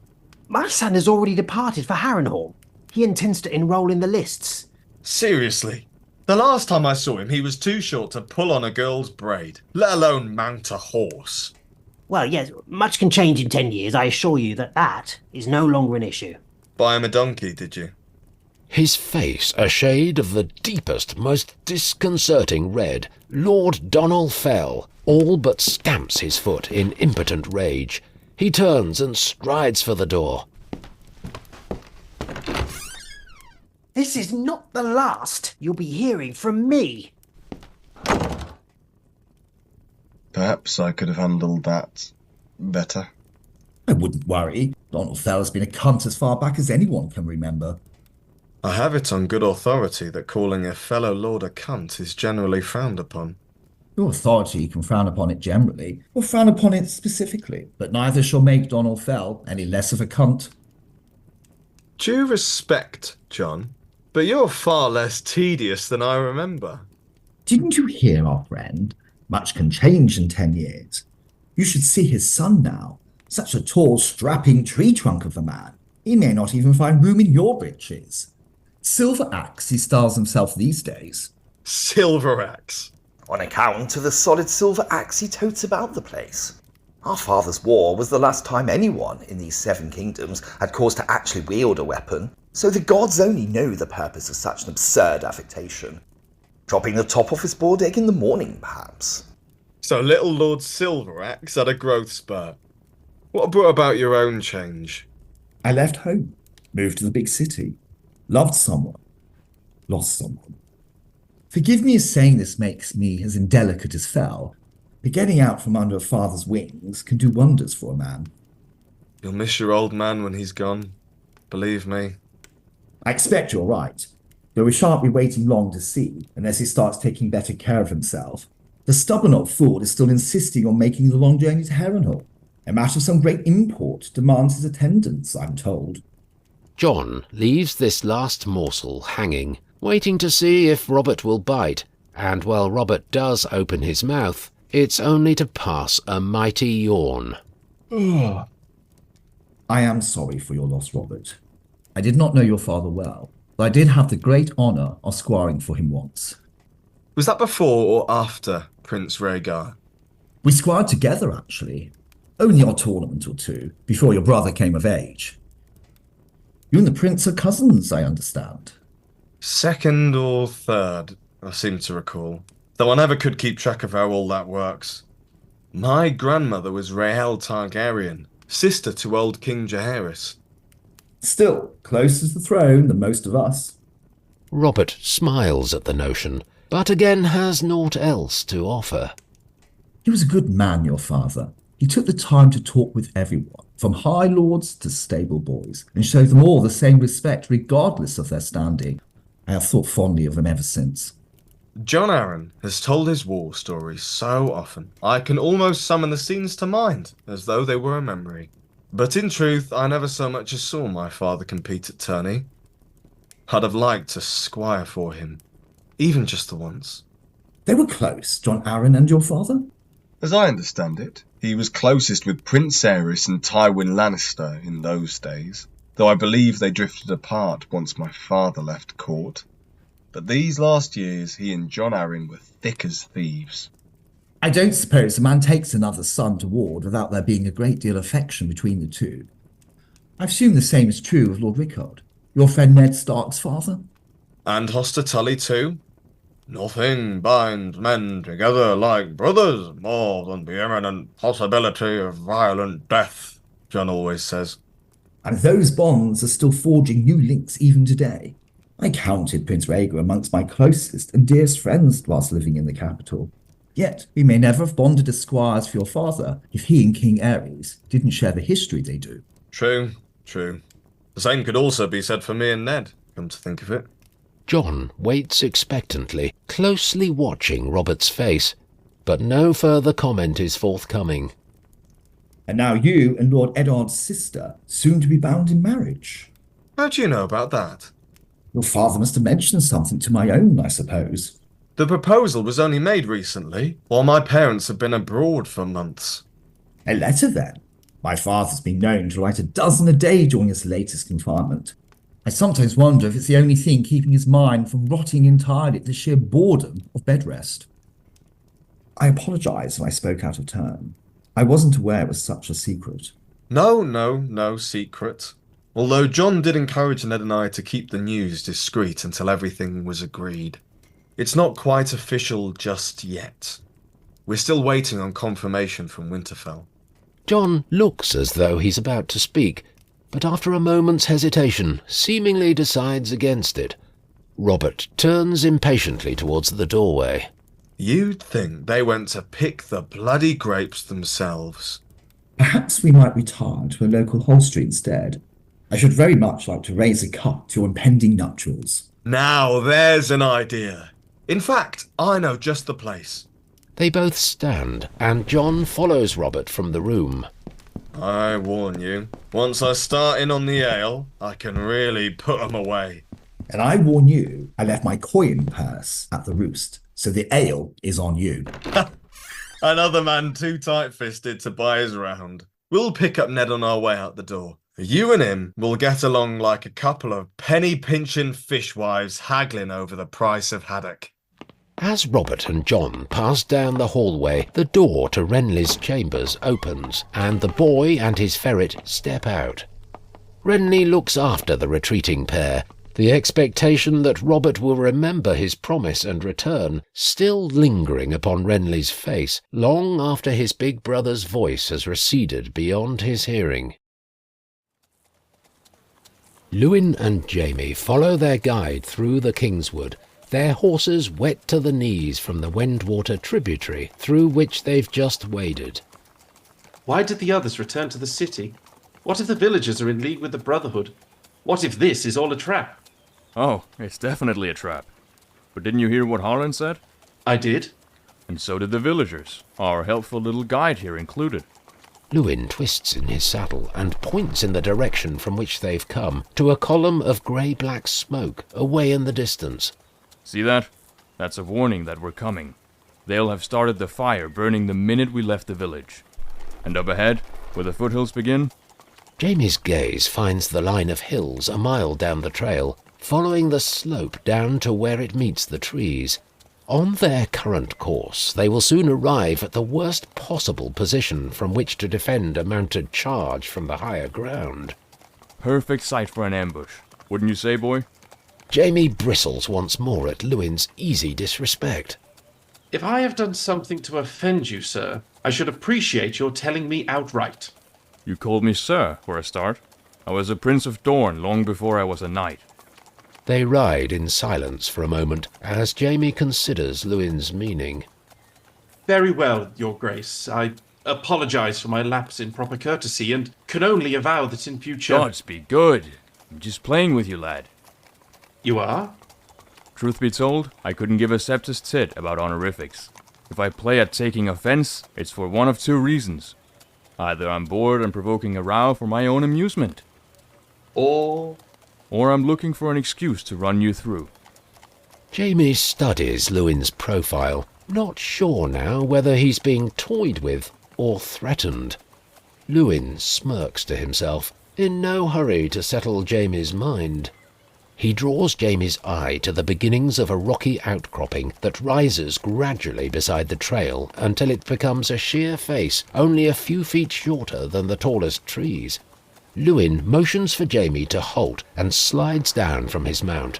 My son has already departed for Harrenhal. He intends to enroll in the lists. Seriously? The last time I saw him, he was too short to pull on a girl's braid, let alone mount a horse. Well, yes, much can change in 10 years. I assure you that is no longer an issue. Buy him a donkey, did you? His face a shade of the deepest, most disconcerting red, Lord Donald Fell all but stamps his foot in impotent rage. He turns and strides for the door. This is not the last you'll be hearing from me. Perhaps I could have handled that better. I wouldn't worry. Donald Fell has been a cunt as far back as anyone can remember. I have it on good authority that calling a fellow lord a cunt is generally frowned upon. Your authority can frown upon it generally, or frown upon it specifically, but neither shall make Donald Fell any less of a cunt. Due respect, John, but you're far less tedious than I remember. Didn't you hear, our friend? Much can change in 10 years. You should see his son now. Such a tall, strapping tree trunk of a man. He may not even find room in your breeches. Silver Axe, he styles himself these days. Silver Axe? On account of the solid silver axe he totes about the place. Our father's war was the last time anyone in these 7 kingdoms had cause to actually wield a weapon, so the gods only know the purpose of such an absurd affectation. Dropping the top off his boiled egg in the morning, perhaps. So little Lord Silver Axe had a growth spurt. What brought about your own change? I left home, moved to the big city, loved someone, lost someone. Forgive me as saying this makes me as indelicate as Fell, but getting out from under a father's wings can do wonders for a man. You'll miss your old man when he's gone. Believe me. I expect you're right, though we shan't be waiting long to see, unless he starts taking better care of himself. The stubborn old fool is still insisting on making the long journey to Harrenhal. A matter of some great import demands his attendance, I'm told. John leaves this last morsel hanging, waiting to see if Robert will bite, and while Robert does open his mouth, it's only to pass a mighty yawn. I am sorry for your loss, Robert. I did not know your father well, but I did have the great honour of squiring for him once. Was that before or after Prince Rhaegar? We squired together, actually. Only a tournament or two, before your brother came of age. You and the prince are cousins, I understand. Second or third, I seem to recall. Though I never could keep track of how all that works. My grandmother was Rhaelle Targaryen, sister to old King Jaehaerys. Still, closer to the throne than most of us. Robert smiles at the notion, but again has naught else to offer. He was a good man, your father. He took the time to talk with everyone, from high lords to stable boys, and showed them all the same respect regardless of their standing. I have thought fondly of him ever since. Jon Arryn has told his war story so often, I can almost summon the scenes to mind, as though they were a memory. But in truth, I never so much as saw my father compete at tourney. I'd have liked to squire for him, even just the once. They were close, Jon Arryn and your father? As I understand it, he was closest with Prince Aerys and Tywin Lannister in those days, though I believe they drifted apart once my father left court. But these last years, he and Jon Arryn were thick as thieves. I don't suppose a man takes another son to ward without there being a great deal of affection between the two. I assume the same is true of Lord Rickard, your friend Ned Stark's father? And Hoster Tully too. Nothing binds men together like brothers more than the imminent possibility of violent death, Jon always says. And those bonds are still forging new links even today. I counted Prince Rhaegar amongst my closest and dearest friends whilst living in the capital. Yet we may never have bonded as squires for your father if he and King Aerys didn't share the history they do. True. The same could also be said for me and Ned, come to think of it. Jon waits expectantly, closely watching Robert's face, but no further comment is forthcoming. And now you and Lord Eddard's sister, soon to be bound in marriage. How do you know about that? Your father must have mentioned something to my own, I suppose. The proposal was only made recently, while my parents have been abroad for months. A letter, then? My father's been known to write a dozen a day during his latest confinement. I sometimes wonder if it's the only thing keeping his mind from rotting entirely at the sheer boredom of bed rest. I apologise if I spoke out of turn. I wasn't aware it was such a secret. No secret. Although Jon did encourage Ned and I to keep the news discreet until everything was agreed. It's not quite official just yet. We're still waiting on confirmation from Winterfell. Jon looks as though he's about to speak, but after a moment's hesitation, seemingly decides against it. Robert turns impatiently towards the doorway. You'd think they went to pick the bloody grapes themselves. Perhaps we might retire to a local hostelry instead. I should very much like to raise a cup to your impending nuptials. Now there's an idea. In fact, I know just the place. They both stand, and Jon follows Robert from the room. I warn you, once I start in on the ale, I can really put 'em away. And I warn you, I left my coin purse at the roost, so the ale is on you. Another man too tight-fisted to buy his round. We'll pick up Ned on our way out the door. You and him will get along like a couple of penny-pinching fishwives haggling over the price of haddock. As Robert and Jon pass down the hallway, the door to Renly's chambers opens, and the boy and his ferret step out. Renly looks after the retreating pair, the expectation that Robert will remember his promise and return still lingering upon Renly's face long after his big brother's voice has receded beyond his hearing. Lewyn and Jaime follow their guide through the Kingswood, their horses wet to the knees from the Wendwater tributary through which they've just waded. Why did the others return to the city? What if the villagers are in league with the Brotherhood? What if this is all a trap? Oh, it's definitely a trap. But didn't you hear what Harlan said? I did. And so did the villagers, our helpful little guide here included. Lewyn twists in his saddle and points in the direction from which they've come, to a column of grey-black smoke away in the distance. See that? That's a warning that we're coming. They'll have started the fire burning the minute we left the village. And up ahead, where the foothills begin? Jaime's gaze finds the line of hills a mile down the trail, following the slope down to where it meets the trees. On their current course, they will soon arrive at the worst possible position from which to defend a mounted charge from the higher ground. Perfect site for an ambush, wouldn't you say, boy? Jaime bristles once more at Lewyn's easy disrespect. If I have done something to offend you, sir, I should appreciate your telling me outright. You called me sir, for a start. I was a Prince of Dorne long before I was a knight. They ride in silence for a moment, as Jaime considers Lewyn's meaning. Very well, Your Grace. I apologize for my lapse in proper courtesy, and can only avow that in future... Gods be good. I'm just playing with you, lad. You are? Truth be told, I couldn't give a septus tit about honorifics. If I play at taking offense, it's for one of two reasons. Either I'm bored and provoking a row for my own amusement. Or I'm looking for an excuse to run you through. Jaime studies Lewyn's profile, not sure now whether he's being toyed with or threatened. Lewyn smirks to himself, in no hurry to settle Jaime's mind. He draws Jaime's eye to the beginnings of a rocky outcropping that rises gradually beside the trail until it becomes a sheer face only a few feet shorter than the tallest trees. Lewyn motions for Jaime to halt and slides down from his mount.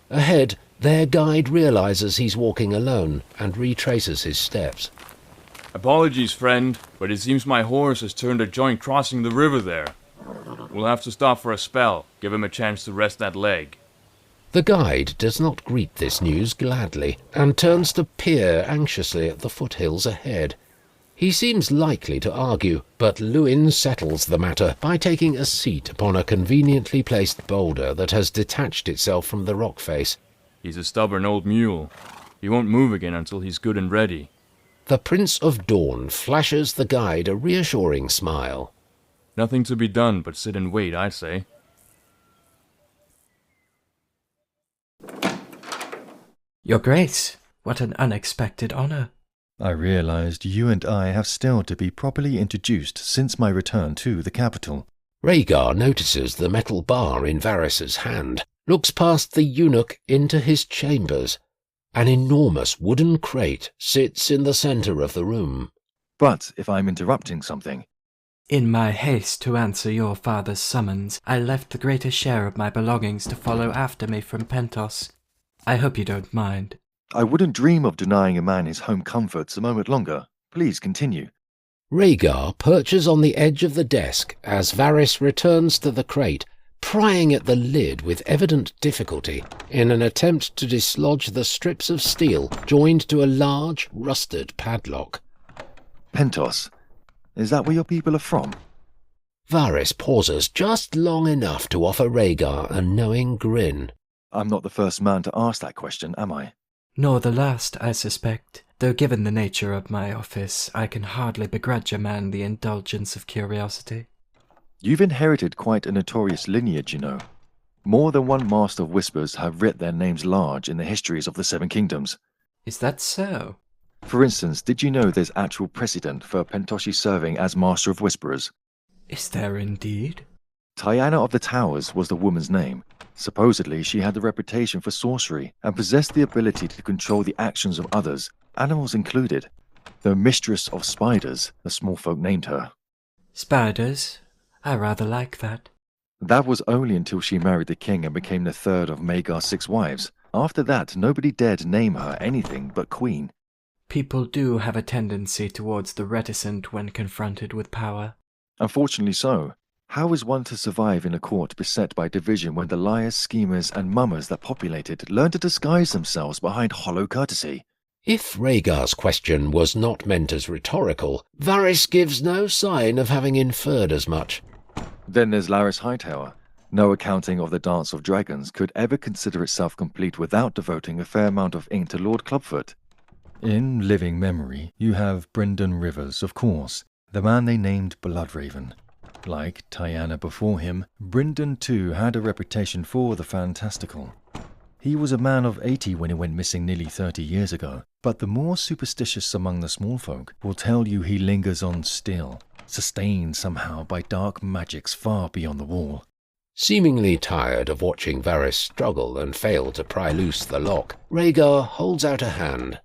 Ahead, their guide realizes he's walking alone and retraces his steps. Apologies, friend, but it seems my horse has turned a joint crossing the river there. We'll have to stop for a spell, give him a chance to rest that leg. The guide does not greet this news gladly, and turns to peer anxiously at the foothills ahead. He seems likely to argue, but Lewyn settles the matter by taking a seat upon a conveniently placed boulder that has detached itself from the rock face. He's a stubborn old mule. He won't move again until he's good and ready. The Prince of Dawn flashes the guide a reassuring smile. Nothing to be done but sit and wait, I say. Your Grace, what an unexpected honor. I realized you and I have still to be properly introduced since my return to the capital. Rhaegar notices the metal bar in Varys's hand, looks past the eunuch into his chambers. An enormous wooden crate sits in the centre of the room. But if I'm interrupting something... In my haste to answer your father's summons, I left the greater share of my belongings to follow after me from Pentos. I hope you don't mind. I wouldn't dream of denying a man his home comforts a moment longer. Please continue. Rhaegar perches on the edge of the desk as Varys returns to the crate, prying at the lid with evident difficulty in an attempt to dislodge the strips of steel joined to a large, rusted padlock. Pentos, is that where your people are from? Varys pauses just long enough to offer Rhaegar a knowing grin. I'm not the first man to ask that question, am I? Nor the last, I suspect, though given the nature of my office, I can hardly begrudge a man the indulgence of curiosity. You've inherited quite a notorious lineage, you know. More than one Master of Whispers have writ their names large in the histories of the Seven Kingdoms. Is that so? For instance, did you know there's actual precedent for Pentoshi serving as Master of Whisperers? Is there indeed? Tyanna of the Towers was the woman's name. Supposedly, she had the reputation for sorcery and possessed the ability to control the actions of others, animals included. The Mistress of Spiders, the small folk named her. Spiders? I rather like that. That was only until she married the king and became the third of Maegor's 6 wives. After that, nobody dared name her anything but Queen. People do have a tendency towards the reticent when confronted with power. Unfortunately so. How is one to survive in a court beset by division when the liars, schemers, and mummers that populate it learn to disguise themselves behind hollow courtesy? If Rhaegar's question was not meant as rhetorical, Varys gives no sign of having inferred as much. Then there's Larys Hightower. No accounting of the Dance of Dragons could ever consider itself complete without devoting a fair amount of ink to Lord Clubfoot. In living memory, you have Brynden Rivers, of course, the man they named Bloodraven. Like Tyanna before him, Brynden too had a reputation for the fantastical. He was a man of 80 when he went missing nearly 30 years ago, but the more superstitious among the small folk will tell you he lingers on still, sustained somehow by dark magics far beyond the wall. Seemingly tired of watching Varys struggle and fail to pry loose the lock, Rhaegar holds out a hand.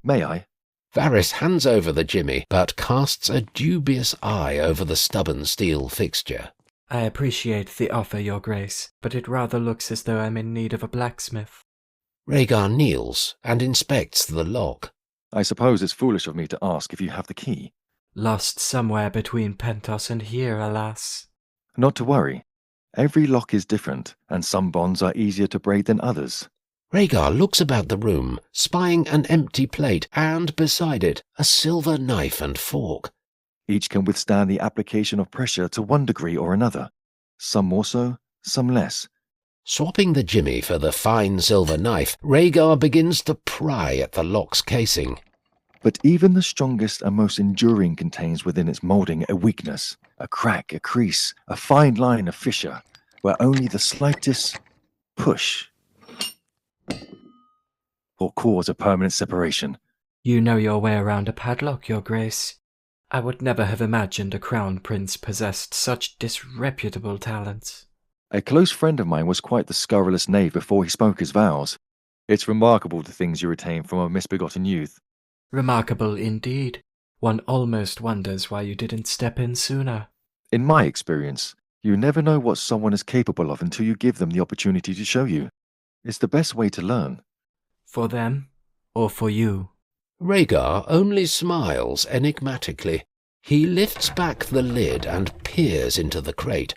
May I? Varys hands over the jimmy, but casts a dubious eye over the stubborn steel fixture. I appreciate the offer, Your Grace, but it rather looks as though I'm in need of a blacksmith. Rhaegar kneels and inspects the lock. I suppose it's foolish of me to ask if you have the key. Lost somewhere between Pentos and here, alas. Not to worry. Every lock is different, and some bonds are easier to break than others. Rhaegar looks about the room, spying an empty plate, and beside it, a silver knife and fork. Each can withstand the application of pressure to one degree or another. Some more so, some less. Swapping the jimmy for the fine silver knife, Rhaegar begins to pry at the lock's casing. But even the strongest and most enduring contains within its moulding a weakness, a crack, a crease, a fine line of fissure, where only the slightest push will cause a permanent separation. You know your way around a padlock, Your Grace. I would never have imagined a crown prince possessed such disreputable talents. A close friend of mine was quite the scurrilous knave before he spoke his vows. It's remarkable the things you retain from a misbegotten youth. Remarkable indeed. One almost wonders why you didn't step in sooner. In my experience, you never know what someone is capable of until you give them the opportunity to show you. It's the best way to learn. For them, or for you? Rhaegar only smiles enigmatically. He lifts back the lid and peers into the crate.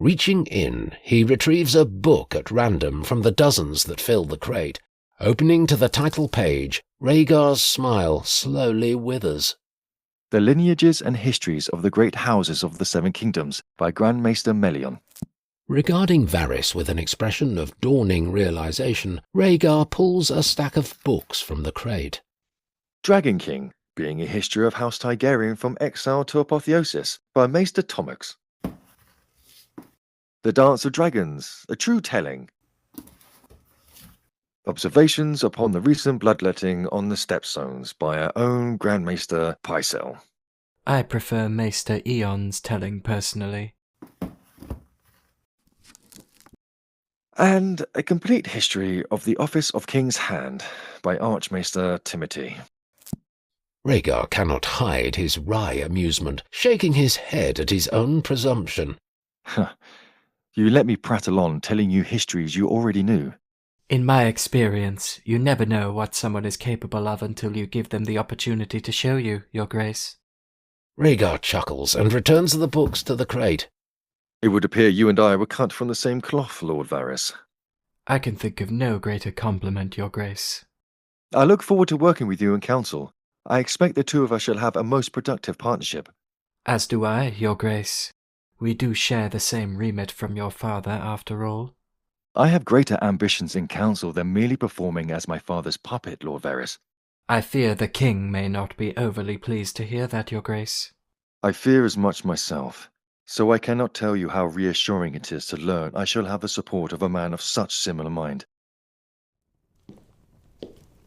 Reaching in, he retrieves a book at random from the dozens that fill the crate. Opening to the title page, Rhaegar's smile slowly withers. The Lineages and Histories of the Great Houses of the Seven Kingdoms by Grand Maester Melion. Regarding Varys with an expression of dawning realization, Rhaegar pulls a stack of books from the crate. Dragon King, being a history of House Targaryen from exile to apotheosis, by Maester Tommax. The Dance of Dragons, a true telling. Observations upon the recent bloodletting on the Stepstones by our own Grand Maester Pycelle. I prefer Maester Eon's telling personally. And a complete history of the Office of King's Hand by Archmaester Timothy. Rhaegar cannot hide his wry amusement, shaking his head at his own presumption. You let me prattle on telling you histories you already knew. In my experience, you never know what someone is capable of until you give them the opportunity to show you, Your Grace. Rhaegar chuckles and returns the books to the crate. It would appear you and I were cut from the same cloth, Lord Varys. I can think of no greater compliment, Your Grace. I look forward to working with you in council. I expect the two of us shall have a most productive partnership. As do I, Your Grace. We do share the same remit from your father, after all. I have greater ambitions in council than merely performing as my father's puppet, Lord Varys. I fear the king may not be overly pleased to hear that, Your Grace. I fear as much myself, so I cannot tell you how reassuring it is to learn I shall have the support of a man of such similar mind.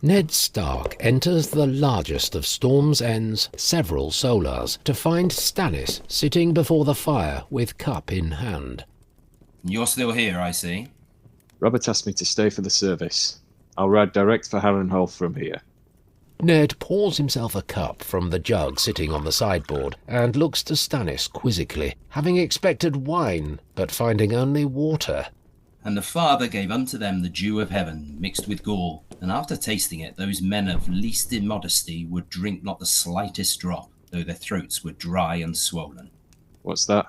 Ned Stark enters the largest of Storm's End's several solars to find Stannis sitting before the fire with cup in hand. You're still here, I see. Robert asked me to stay for the service. I'll ride direct for Harrenhal from here. Ned pours himself a cup from the jug sitting on the sideboard and looks to Stannis quizzically, having expected wine, but finding only water. And the Father gave unto them the dew of heaven, mixed with gall, and after tasting it, those men of least immodesty would drink not the slightest drop, though their throats were dry and swollen. What's that?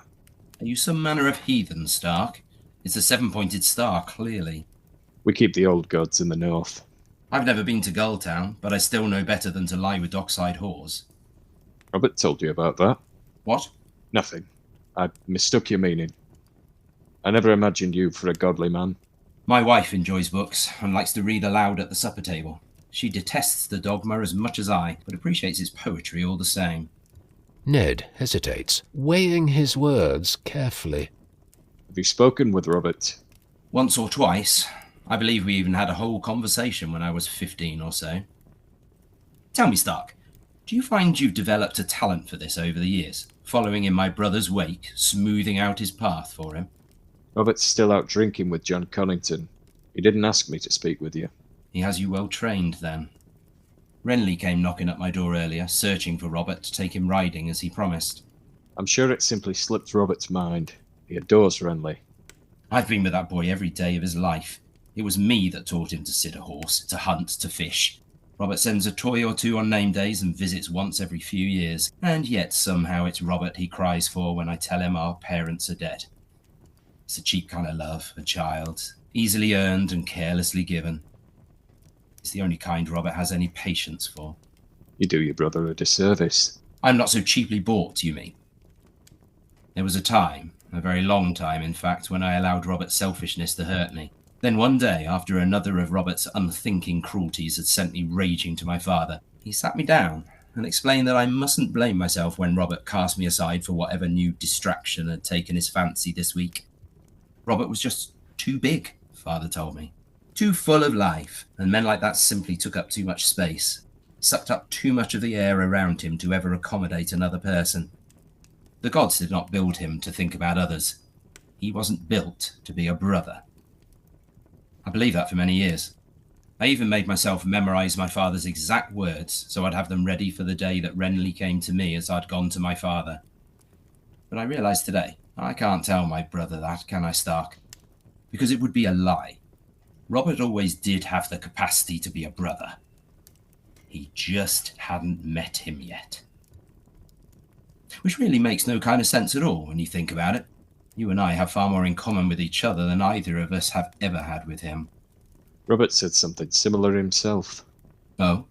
Are you some manner of heathen, Stark? It's a seven-pointed star, clearly. We keep the old gods in the north. I've never been to Gulltown, but I still know better than to lie with dockside whores. Robert told you about that. What? Nothing. I mistook your meaning. I never imagined you for a godly man. My wife enjoys books and likes to read aloud at the supper table. She detests the dogma as much as I, but appreciates its poetry all the same. Ned hesitates, weighing his words carefully. Have you spoken with Robert? Once or twice. I believe we even had a whole conversation when I was 15 or so. Tell me, Stark, do you find you've developed a talent for this over the years, following in my brother's wake, smoothing out his path for him? Robert's still out drinking with John Connington. He didn't ask me to speak with you. He has you well trained, then. Renly came knocking at my door earlier, searching for Robert to take him riding as he promised. I'm sure it simply slipped Robert's mind. He adores Renly. I've been with that boy every day of his life. It was me that taught him to sit a horse, to hunt, to fish. Robert sends a toy or two on name days and visits once every few years, and yet somehow it's Robert he cries for when I tell him our parents are dead. It's a cheap kind of love, a child, easily earned and carelessly given. It's the only kind Robert has any patience for. You do your brother a disservice. I'm not so cheaply bought, you mean? There was a time, A very long time, in fact, when I allowed Robert's selfishness to hurt me. Then one day, after another of Robert's unthinking cruelties had sent me raging to my father, he sat me down and explained that I mustn't blame myself when Robert cast me aside for whatever new distraction had taken his fancy this week. Robert was just too big, Father told me. Too full of life, and men like that simply took up too much space, sucked up too much of the air around him to ever accommodate another person. The gods did not build him to think about others. He wasn't built to be a brother. I believed that for many years. I even made myself memorize my father's exact words so I'd have them ready for the day that Renly came to me as I'd gone to my father. But I realized today, I can't tell my brother that, can I, Stark? Because it would be a lie. Robert always did have the capacity to be a brother. He just hadn't met him yet. Which really makes no kind of sense at all when you think about it. You and I have far more in common with each other than either of us have ever had with him. Robert said something similar himself. Oh?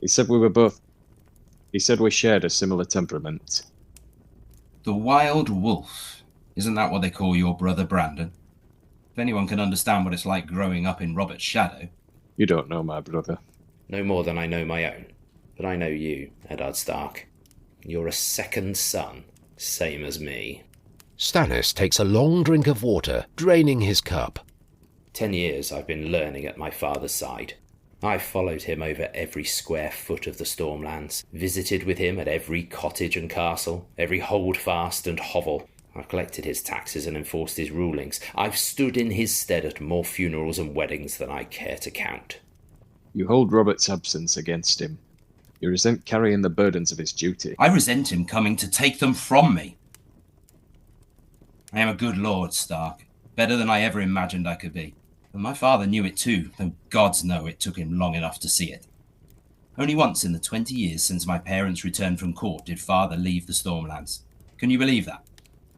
He said we shared a similar temperament. The wild wolf. Isn't that what they call your brother Brandon? If anyone can understand what it's like growing up in Robert's shadow. You don't know my brother. No more than I know my own. But I know you, Eddard Stark. You're a second son, same as me. Stannis takes a long drink of water, draining his cup. 10 years I've been learning at my father's side. I've followed him over every square foot of the Stormlands, visited with him at every cottage and castle, every holdfast and hovel. I've collected his taxes and enforced his rulings. I've stood in his stead at more funerals and weddings than I care to count. You hold Robert's absence against him. You resent carrying the burdens of his duty. I resent him coming to take them from me. I am a good lord, Stark. Better than I ever imagined I could be. And my father knew it too, though gods know it took him long enough to see it. Only once in the 20 years since my parents returned from court did father leave the Stormlands. Can you believe that?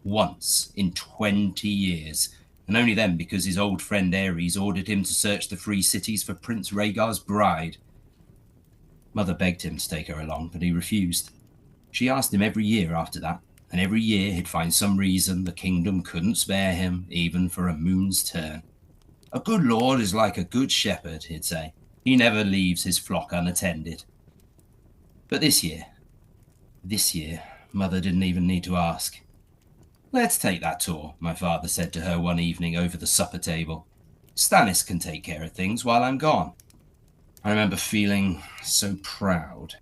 Once in 20 years. And only then because his old friend Ares ordered him to search the free cities for Prince Rhaegar's bride. Mother begged him to take her along, but he refused. She asked him every year after that, and every year he'd find some reason the kingdom couldn't spare him, even for a moon's turn. A good lord is like a good shepherd, he'd say. He never leaves his flock unattended. But this year, Mother didn't even need to ask. Let's take that tour, my father said to her one evening over the supper table. Stannis can take care of things while I'm gone. I remember feeling so proud.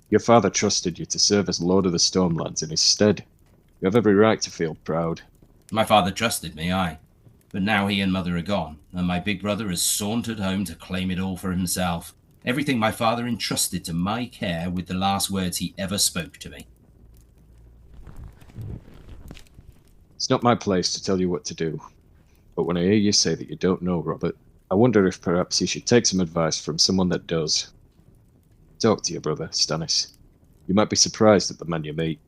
Your father trusted you to serve as Lord of the Stormlands in his stead. You have every right to feel proud. My father trusted me, aye. But now he and Mother are gone, and my big brother has sauntered home to claim it all for himself. Everything my father entrusted to my care with the last words he ever spoke to me. It's not my place to tell you what to do. But when I hear you say that you don't know Robert, I wonder if perhaps you should take some advice from someone that does. Talk to your brother, Stannis. You might be surprised at the man you meet.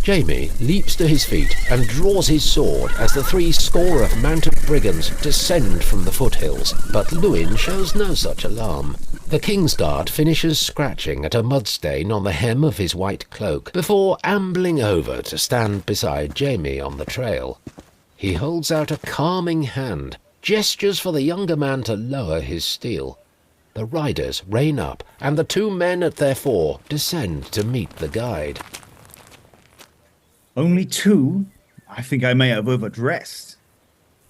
Jaime leaps to his feet and draws his sword as the 3 score of mounted brigands descend from the foothills, but Lewyn shows no such alarm. The Kingsguard finishes scratching at a mud stain on the hem of his white cloak before ambling over to stand beside Jaime on the trail. He holds out a calming hand, gestures for the younger man to lower his steel. The riders rein up, and the 2 men at their fore descend to meet the guide. Only 2? I think I may have overdressed.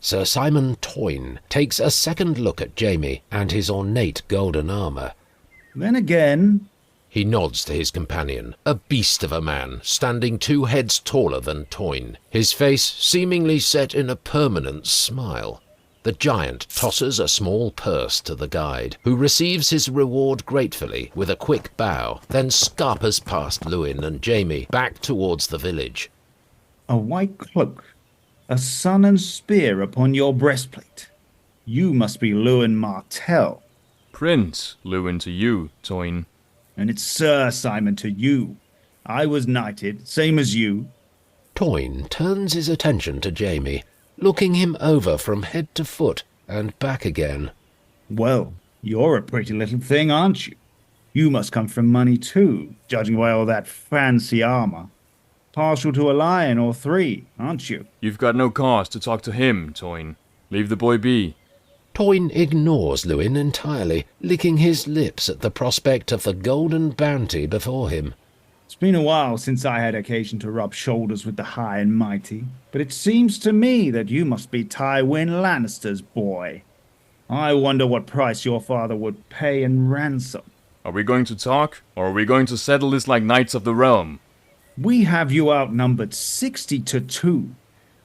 Sir Simon Toyne takes a second look at Jaime and his ornate golden armour. Then again... He nods to his companion, a beast of a man, standing 2 heads taller than Toyne, his face seemingly set in a permanent smile. The giant tosses a small purse to the guide, who receives his reward gratefully with a quick bow, then scarpers past Lewyn and Jaime back towards the village. A white cloak, a sun and spear upon your breastplate. You must be Lewyn Martell. Prince Lewyn to you, Toyne. And it's Sir Simon to you. I was knighted, same as you. Toyne turns his attention to Jaime, looking him over from head to foot and back again. Well, you're a pretty little thing, aren't you? You must come from money too, judging by all that fancy armor. Partial to a lion or three, aren't you? You've got no cause to talk to him, Toyne. Leave the boy be. Toyne ignores Lewyn entirely, licking his lips at the prospect of the golden bounty before him. It's been a while since I had occasion to rub shoulders with the high and mighty, but it seems to me that you must be Tywin Lannister's boy. I wonder what price your father would pay in ransom. Are we going to talk, or are we going to settle this like Knights of the Realm? We have you outnumbered 60-2.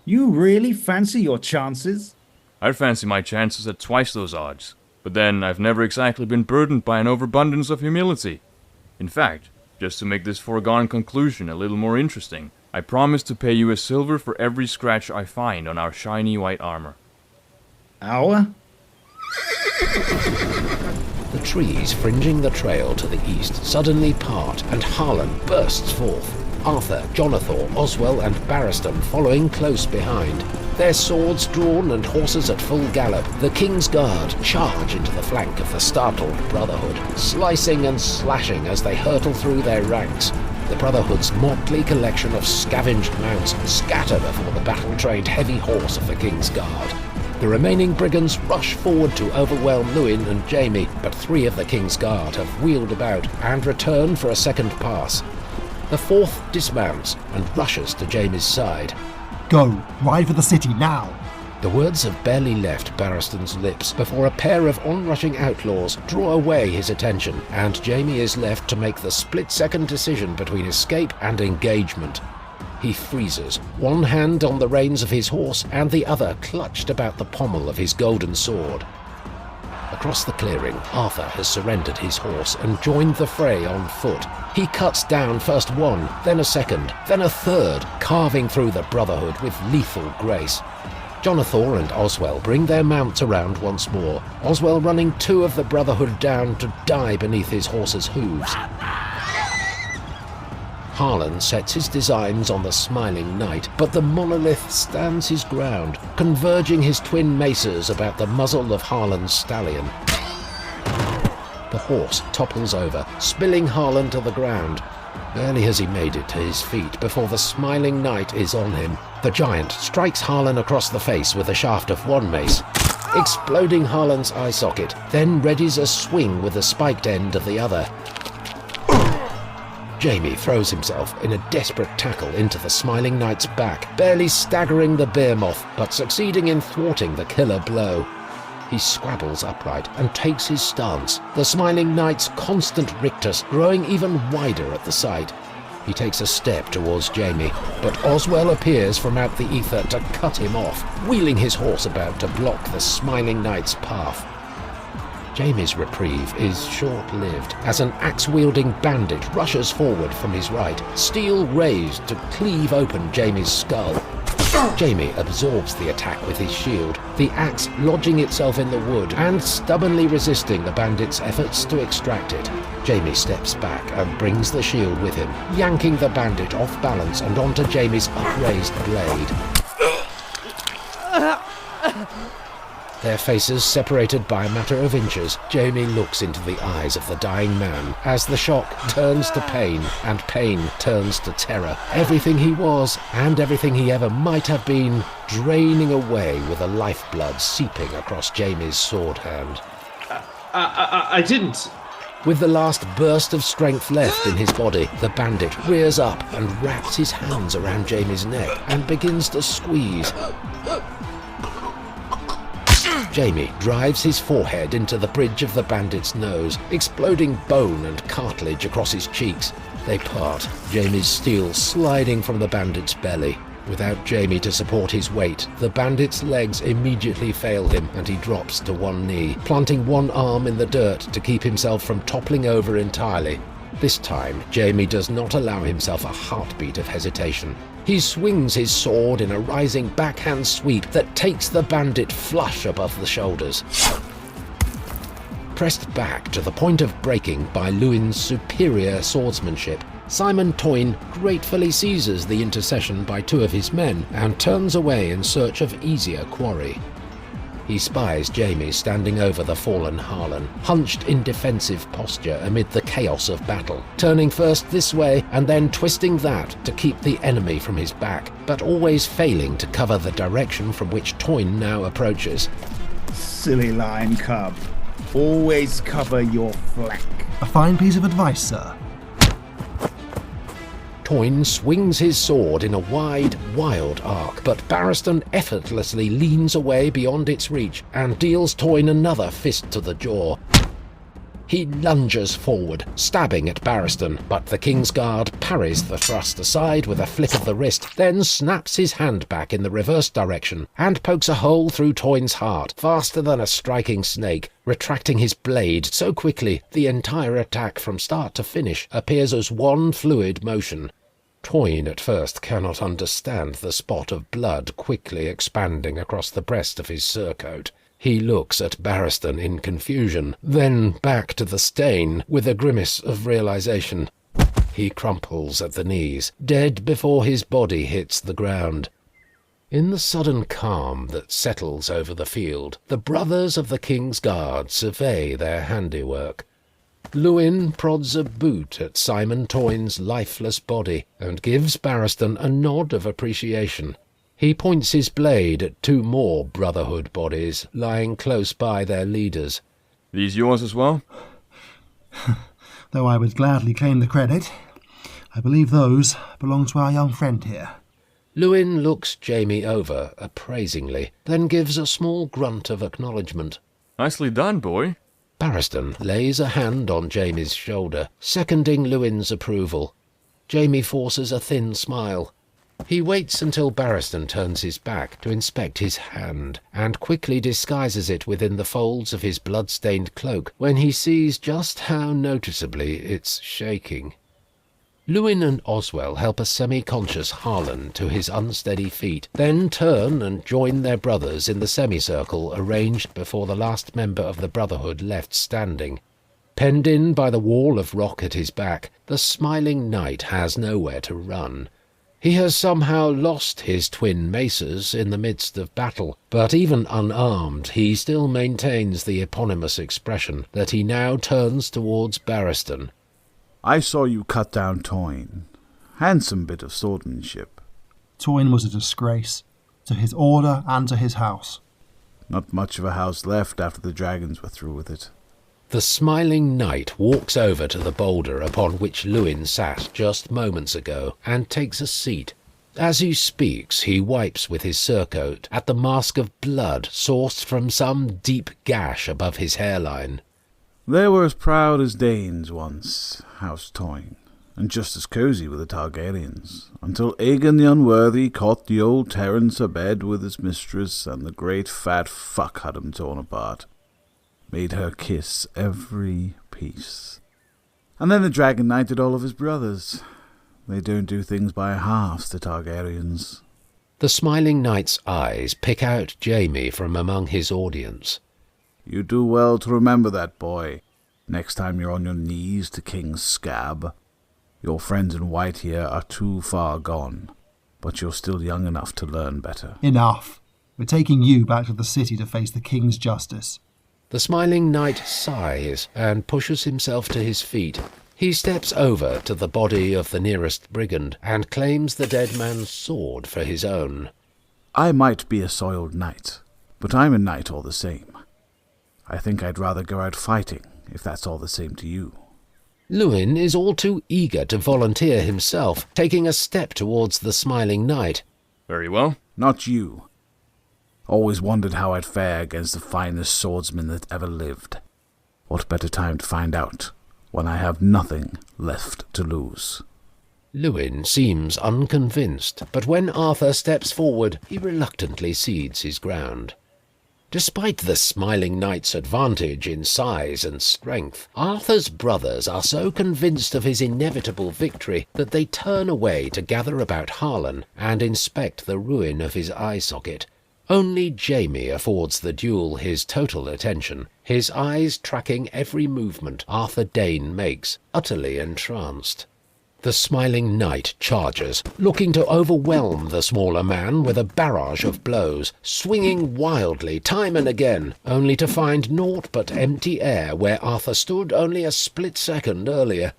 You really fancy your chances? I'd fancy my chances at twice those odds, but then I've never exactly been burdened by an overabundance of humility. In fact, just to make this foregone conclusion a little more interesting, I promise to pay you a silver for every scratch I find on our shiny white armor. Our? The trees fringing the trail to the east suddenly part, and Harlan bursts forth. Arthur, Jonothor, Oswell, and Barristan following close behind. Their swords drawn and horses at full gallop, the King's Guard charge into the flank of the startled Brotherhood, slicing and slashing as they hurtle through their ranks. The Brotherhood's motley collection of scavenged mounts scatter before the battle-trained heavy horse of the King's Guard. The remaining brigands rush forward to overwhelm Lewyn and Jaime, but 3 of the King's Guard have wheeled about and return for a second pass. The 4th dismounts and rushes to Jaime's side. Go, ride for the city now! The words have barely left Barristan's lips before a pair of onrushing outlaws draw away his attention, and Jaime is left to make the split-second decision between escape and engagement. He freezes, one hand on the reins of his horse and the other clutched about the pommel of his golden sword. Across the clearing, Arthur has surrendered his horse and joined the fray on foot. He cuts down first one, then a second, then a third, carving through the Brotherhood with lethal grace. Jonothor and Oswell bring their mounts around once more, Oswell running 2 of the Brotherhood down to die beneath his horse's hooves. Harlan sets his designs on the smiling knight, but the monolith stands his ground, converging his twin maces about the muzzle of Harlan's stallion. The horse topples over, spilling Harlan to the ground. Barely has he made it to his feet before the smiling knight is on him. The giant strikes Harlan across the face with the shaft of one mace, exploding Harlan's eye socket, then readies a swing with the spiked end of the other. Jaime throws himself in a desperate tackle into the smiling knight's back, barely staggering the bear moth, but succeeding in thwarting the killer blow. He scrabbles upright and takes his stance, the smiling knight's constant rictus growing even wider at the sight. He takes a step towards Jaime, but Oswell appears from out the ether to cut him off, wheeling his horse about to block the smiling knight's path. Jaime's reprieve is short-lived as an axe-wielding bandit rushes forward from his right, steel raised to cleave open Jaime's skull. Jaime absorbs the attack with his shield, the axe lodging itself in the wood and stubbornly resisting the bandit's efforts to extract it. Jaime steps back and brings the shield with him, yanking the bandit off balance and onto Jaime's upraised blade. Their faces separated by a matter of inches, Jaime looks into the eyes of the dying man as the shock turns to pain and pain turns to terror. Everything he was and everything he ever might have been draining away with the lifeblood seeping across Jaime's sword hand. I didn't. With the last burst of strength left in his body, the bandit rears up and wraps his hands around Jaime's neck and begins to squeeze. Jaime drives his forehead into the bridge of the bandit's nose, exploding bone and cartilage across his cheeks. They part, Jaime's steel sliding from the bandit's belly. Without Jaime to support his weight, the bandit's legs immediately fail him and he drops to one knee, planting one arm in the dirt to keep himself from toppling over entirely. This time, Jaime does not allow himself a heartbeat of hesitation. He swings his sword in a rising backhand sweep that takes the bandit flush above the shoulders. Pressed back to the point of breaking by Lewyn's superior swordsmanship, Simon Toyne gratefully seizes the intercession by 2 of his men and turns away in search of easier quarry. he spies Jaime standing over the fallen Harlan, hunched in defensive posture amid the chaos of battle, turning first this way and then twisting that to keep the enemy from his back, but always failing to cover the direction from which Toyne now approaches. Silly lion cub. Always cover your flank. A fine piece of advice, sir. Toyne swings his sword in a wide, wild arc, but Barristan effortlessly leans away beyond its reach and deals Toyne another fist to the jaw. He lunges forward, stabbing at Barristan, but the Kingsguard parries the thrust aside with a flick of the wrist, then snaps his hand back in the reverse direction and pokes a hole through Toyne's heart, faster than a striking snake, retracting his blade so quickly the entire attack from start to finish appears as one fluid motion. Toyne at first cannot understand the spot of blood quickly expanding across the breast of his surcoat. He looks at Barristan in confusion, then back to the stain with a grimace of realization. He crumples at the knees, dead before his body hits the ground. In the sudden calm that settles over the field, the brothers of the King's Guard survey their handiwork. Lewyn prods a boot at Simon Toyne's lifeless body and gives Barristan a nod of appreciation. He points his blade at two more Brotherhood bodies lying close by their leaders. These yours as well? Though I would gladly claim the credit, I believe those belong to our young friend here. Lewyn looks Jaime over appraisingly, then gives a small grunt of acknowledgement. Nicely done, boy. Barristan lays a hand on Jaime's shoulder, seconding Lewyn's approval. Jaime forces a thin smile. He waits until Barristan turns his back to inspect his hand, and quickly disguises it within the folds of his blood-stained cloak when he sees just how noticeably it's shaking. Lewyn and Oswell help a semi-conscious Harlan to his unsteady feet, then turn and join their brothers in the semicircle arranged before the last member of the Brotherhood left standing. Penned in by the wall of rock at his back, the smiling knight has nowhere to run. He has somehow lost his twin maces in the midst of battle, but even unarmed he still maintains the eponymous expression that he now turns towards Barristan. I saw you cut down Toyne. Handsome bit of swordsmanship. Toyne was a disgrace, to his order and to his house. Not much of a house left after the dragons were through with it. The smiling knight walks over to the boulder upon which Lewyn sat just moments ago and takes a seat. As he speaks, he wipes with his surcoat at the mask of blood sourced from some deep gash above his hairline. They were as proud as Danes once, House Toyne, and just as cosy with the Targaryens, until Aegon the Unworthy caught the old Terence abed with his mistress, and the great fat fuck had him torn apart. Made her kiss every piece. And then the Dragon Knighted all of his brothers. They don't do things by halves, the Targaryens. The smiling knight's eyes pick out Jaime from among his audience. You do well to remember that, boy, next time you're on your knees to King Scab. Your friends in white here are too far gone, but you're still young enough to learn better. Enough. We're taking you back to the city to face the King's justice. The smiling knight sighs and pushes himself to his feet. He steps over to the body of the nearest brigand and claims the dead man's sword for his own. I might be a soiled knight, but I'm a knight all the same. I think I'd rather go out fighting, if that's all the same to you. Lewyn is all too eager to volunteer himself, taking a step towards the smiling knight. Very well. Not you. Always wondered how I'd fare against the finest swordsman that ever lived. What better time to find out, when I have nothing left to lose? Lewyn seems unconvinced, but when Arthur steps forward, he reluctantly cedes his ground. Despite the smiling knight's advantage in size and strength, Arthur's brothers are so convinced of his inevitable victory that they turn away to gather about Harlan and inspect the ruin of his eye socket. Only Jaime affords the duel his total attention, his eyes tracking every movement Arthur Dayne makes, utterly entranced. The smiling knight charges, looking to overwhelm the smaller man with a barrage of blows, swinging wildly time and again, only to find naught but empty air where Arthur stood only a split second earlier.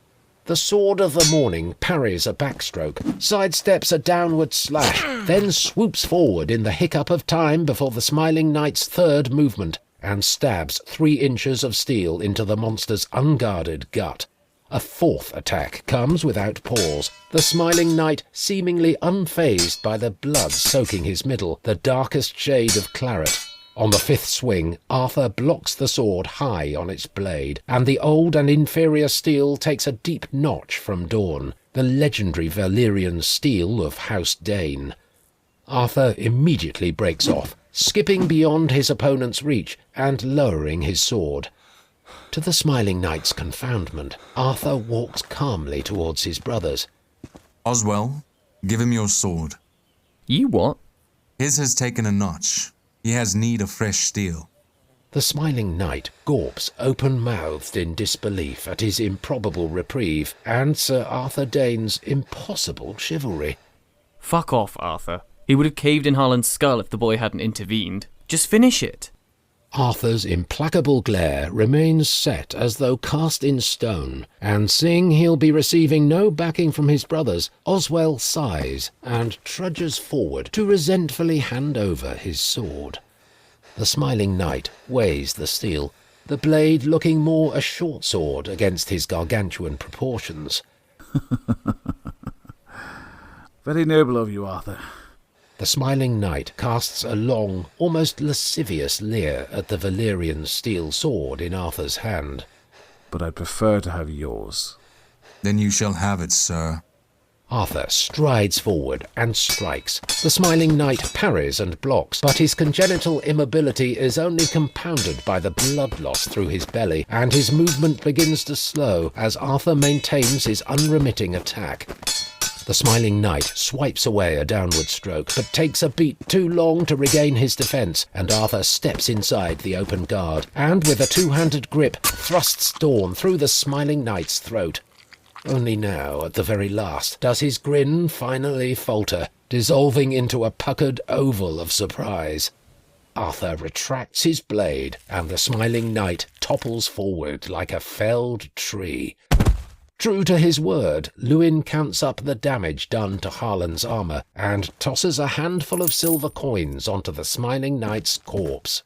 The sword of the morning parries a backstroke, sidesteps a downward slash, then swoops forward in the hiccup of time before the smiling knight's third movement, and stabs 3 inches of steel into the monster's unguarded gut. A fourth attack comes without pause, the smiling knight seemingly unfazed by the blood soaking his middle, the darkest shade of claret. On the 5th swing, Arthur blocks the sword high on its blade, and the old and inferior steel takes a deep notch from Dawn, the legendary Valyrian steel of House Dayne. Arthur immediately breaks off, skipping beyond his opponent's reach and lowering his sword. To the smiling knight's confoundment, Arthur walks calmly towards his brothers. Oswell, give him your sword. You what? His has taken a notch. He has need of fresh steel. The smiling knight gawps open-mouthed in disbelief at his improbable reprieve and Sir Arthur Dayne's impossible chivalry. Fuck off, Arthur. He would have caved in Harlan's skull if the boy hadn't intervened. Just finish it. Arthur's implacable glare remains set as though cast in stone, and seeing he'll be receiving no backing from his brothers, Oswell sighs and trudges forward to resentfully hand over his sword. The smiling knight weighs the steel, the blade looking more a short sword against his gargantuan proportions. Very noble of you, Arthur. The smiling knight casts a long, almost lascivious leer at the Valyrian steel sword in Arthur's hand. But I prefer to have yours. Then you shall have it, sir. Arthur strides forward and strikes. The smiling knight parries and blocks, but his congenital immobility is only compounded by the blood loss through his belly, and his movement begins to slow as Arthur maintains his unremitting attack. The smiling knight swipes away a downward stroke, but takes a beat too long to regain his defence, and Arthur steps inside the open guard, and with a 2-handed grip thrusts Dawn through the smiling knight's throat. Only now, at the very last, does his grin finally falter, dissolving into a puckered oval of surprise. Arthur retracts his blade, and the smiling knight topples forward like a felled tree. True to his word, Lewyn counts up the damage done to Harlan's armour and tosses a handful of silver coins onto the smiling knight's corpse.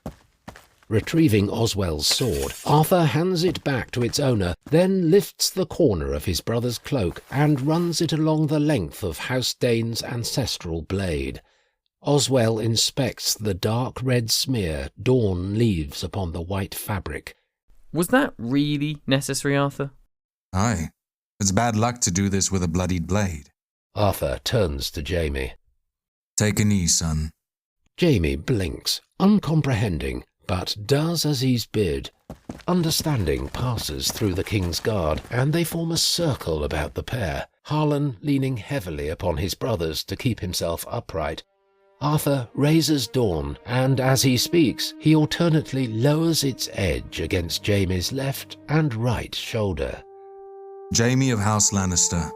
Retrieving Oswell's sword, Arthur hands it back to its owner, then lifts the corner of his brother's cloak and runs it along the length of House Dayne's ancestral blade. Oswell inspects the dark red smear Dawn leaves upon the white fabric. Was that really necessary, Arthur? Aye. It's bad luck to do this with a bloodied blade. Arthur turns to Jaime. Take a knee, son. Jaime blinks, uncomprehending, but does as he's bid. Understanding passes through the King's Guard, and they form a circle about the pair, Harlan leaning heavily upon his brothers to keep himself upright. Arthur raises Dawn, and as he speaks, he alternately lowers its edge against Jaime's left and right shoulder. Jaime of House Lannister,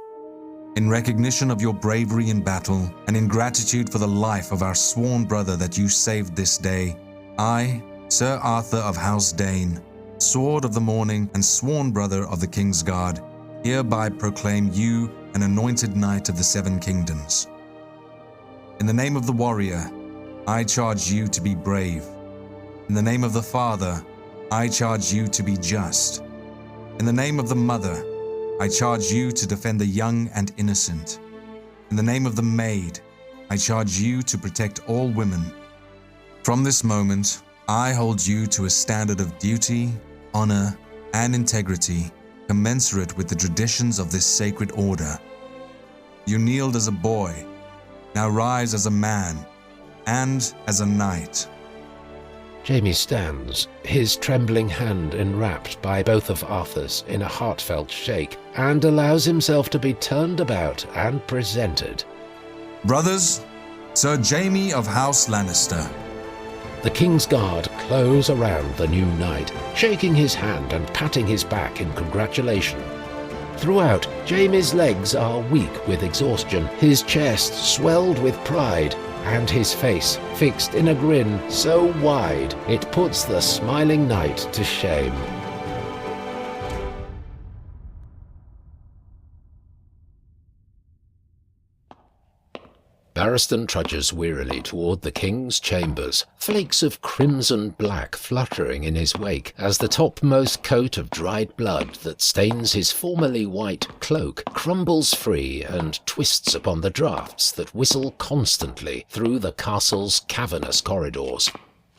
in recognition of your bravery in battle and in gratitude for the life of our sworn brother that you saved this day, I, Sir Arthur of House Dayne, Sword of the Morning and sworn brother of the King's Guard, hereby proclaim you an anointed knight of the Seven Kingdoms. In the name of the warrior, I charge you to be brave. In the name of the father, I charge you to be just. In the name of the mother, I charge you to defend the young and innocent. In the name of the maid, I charge you to protect all women. From this moment, I hold you to a standard of duty, honor, and integrity commensurate with the traditions of this sacred order. You kneeled as a boy, now rise as a man, and as a knight. Jaime stands, his trembling hand enwrapped by both of Arthur's in a heartfelt shake, and allows himself to be turned about and presented. Brothers, Sir Jaime of House Lannister. The King's Guard close around the new knight, shaking his hand and patting his back in congratulation. Throughout, Jaime's legs are weak with exhaustion, his chest swelled with pride, and his face fixed in a grin so wide it puts the smiling knight to shame. Barristan trudges wearily toward the king's chambers, flakes of crimson black fluttering in his wake as the topmost coat of dried blood that stains his formerly white cloak crumbles free and twists upon the draughts that whistle constantly through the castle's cavernous corridors.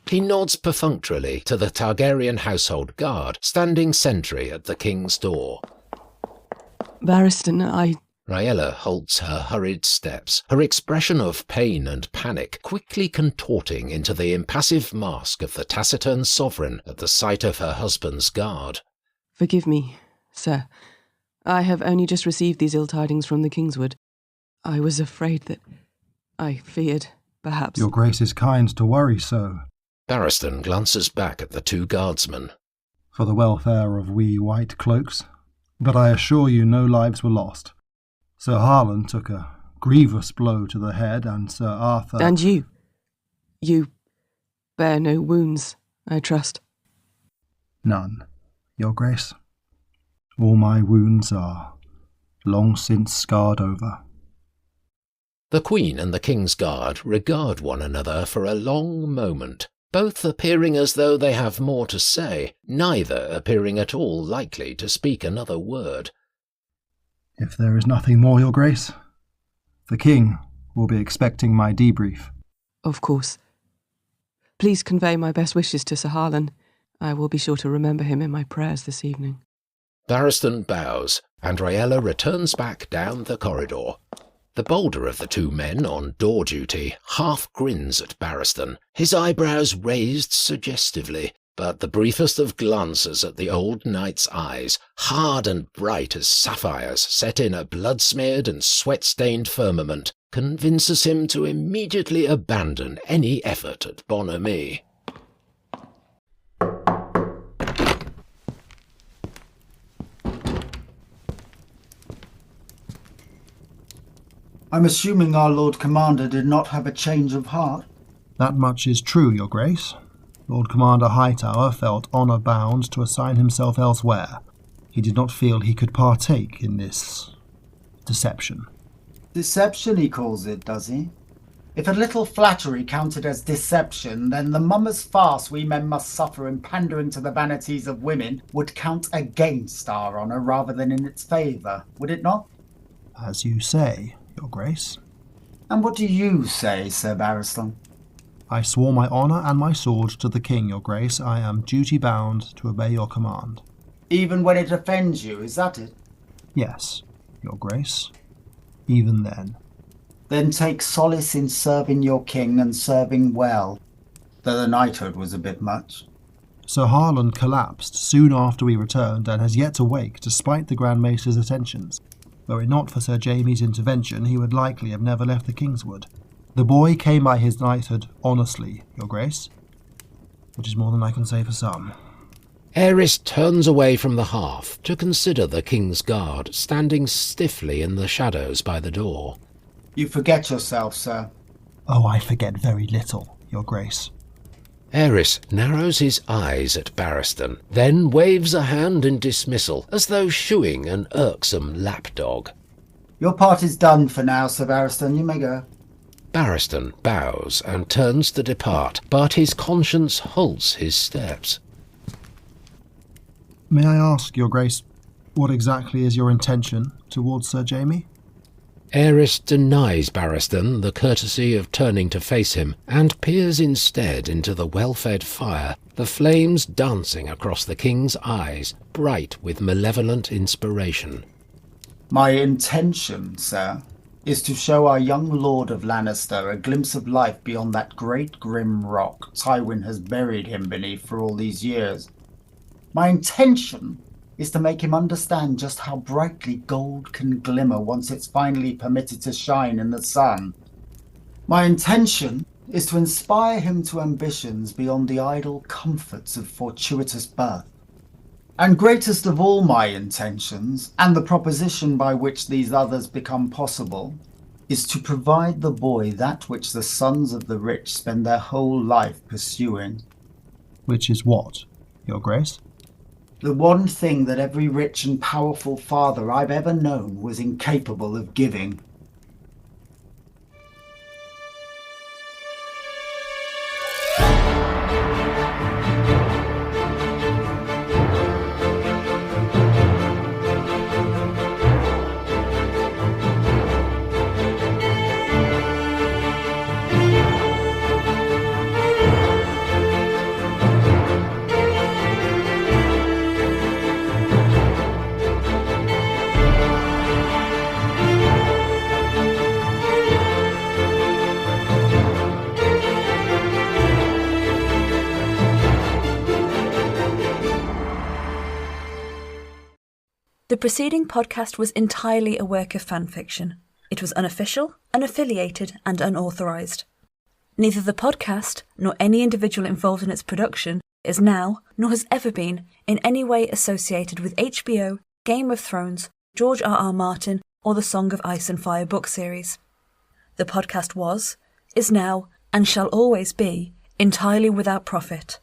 He nods perfunctorily to the Targaryen household guard standing sentry at the king's door. Barristan, Rhaella halts her hurried steps, her expression of pain and panic quickly contorting into the impassive mask of the taciturn sovereign at the sight of her husband's guard. Forgive me, sir. I have only just received these ill tidings from the Kingswood. I was afraid that... I feared, perhaps... Your Grace is kind to worry so. Barristan glances back at the two guardsmen. For the welfare of we white cloaks. But I assure you no lives were lost. Sir Harlan took a grievous blow to the head, and Sir Arthur... And you? You bear no wounds, I trust? None, Your Grace. All my wounds are long since scarred over. The Queen and the King's Guard regard one another for a long moment, both appearing as though they have more to say, neither appearing at all likely to speak another word. If there is nothing more, Your Grace, the King will be expecting my debrief. Of course. Please convey my best wishes to Sir Harlan. I will be sure to remember him in my prayers this evening. Barristan bows, and Rhaella returns back down the corridor. The bolder of the two men on door duty half grins at Barristan, his eyebrows raised suggestively, but the briefest of glances at the old knight's eyes, hard and bright as sapphires set in a blood-smeared and sweat-stained firmament, convinces him to immediately abandon any effort at bonhomie. I'm assuming our Lord Commander did not have a change of heart? That much is true, Your Grace. Lord Commander Hightower felt honour bound to assign himself elsewhere. He did not feel he could partake in this deception. Deception, he calls it, does he? If a little flattery counted as deception, then the mummers' farce we men must suffer in pandering to the vanities of women would count against our honour rather than in its favour, would it not? As you say, Your Grace. And what do you say, Sir Barristan? I swore my honour and my sword to the King, Your Grace. I am duty-bound to obey your command. Even when it offends you, is that it? Yes, Your Grace. Even then. Then take solace in serving your king and serving well, though the knighthood was a bit much. Sir Harlan collapsed soon after we returned and has yet to wake despite the Grand Maester's attentions. Were it not for Sir Jaime's intervention, he would likely have never left the Kingswood. The boy came by his knighthood honestly, Your Grace, which is more than I can say for some. Aerys turns away from the hearth to consider the King's Guard standing stiffly in the shadows by the door. You forget yourself, sir. Oh, I forget very little, Your Grace. Aerys narrows his eyes at Barristan, then waves a hand in dismissal, as though shooing an irksome lapdog. Your part is done for now, Sir Barristan. You may go. Barristan bows and turns to depart, but his conscience halts his steps. May I ask, Your Grace, what exactly is your intention towards Sir Jaime? Aerys denies Barristan the courtesy of turning to face him, and peers instead into the well-fed fire, the flames dancing across the king's eyes, bright with malevolent inspiration. My intention, sir, is to show our young Lord of Lannister a glimpse of life beyond that great grim rock Tywin has buried him beneath for all these years. My intention is to make him understand just how brightly gold can glimmer once it's finally permitted to shine in the sun. My intention is to inspire him to ambitions beyond the idle comforts of fortuitous birth. And greatest of all my intentions, and the proposition by which these others become possible, is to provide the boy that which the sons of the rich spend their whole life pursuing. Which is what, Your Grace? The one thing that every rich and powerful father I've ever known was incapable of giving. The preceding podcast was entirely a work of fanfiction. It was unofficial, unaffiliated, and unauthorised. Neither the podcast, nor any individual involved in its production, is now, nor has ever been, in any way associated with HBO, Game of Thrones, George R.R. Martin, or the Song of Ice and Fire book series. The podcast was, is now, and shall always be, entirely without profit.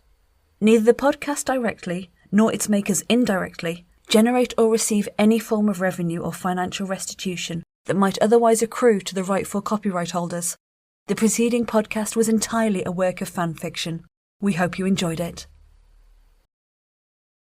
Neither the podcast directly, nor its makers indirectly, generate or receive any form of revenue or financial restitution that might otherwise accrue to the rightful copyright holders. The preceding podcast was entirely a work of fan fiction. We hope you enjoyed it.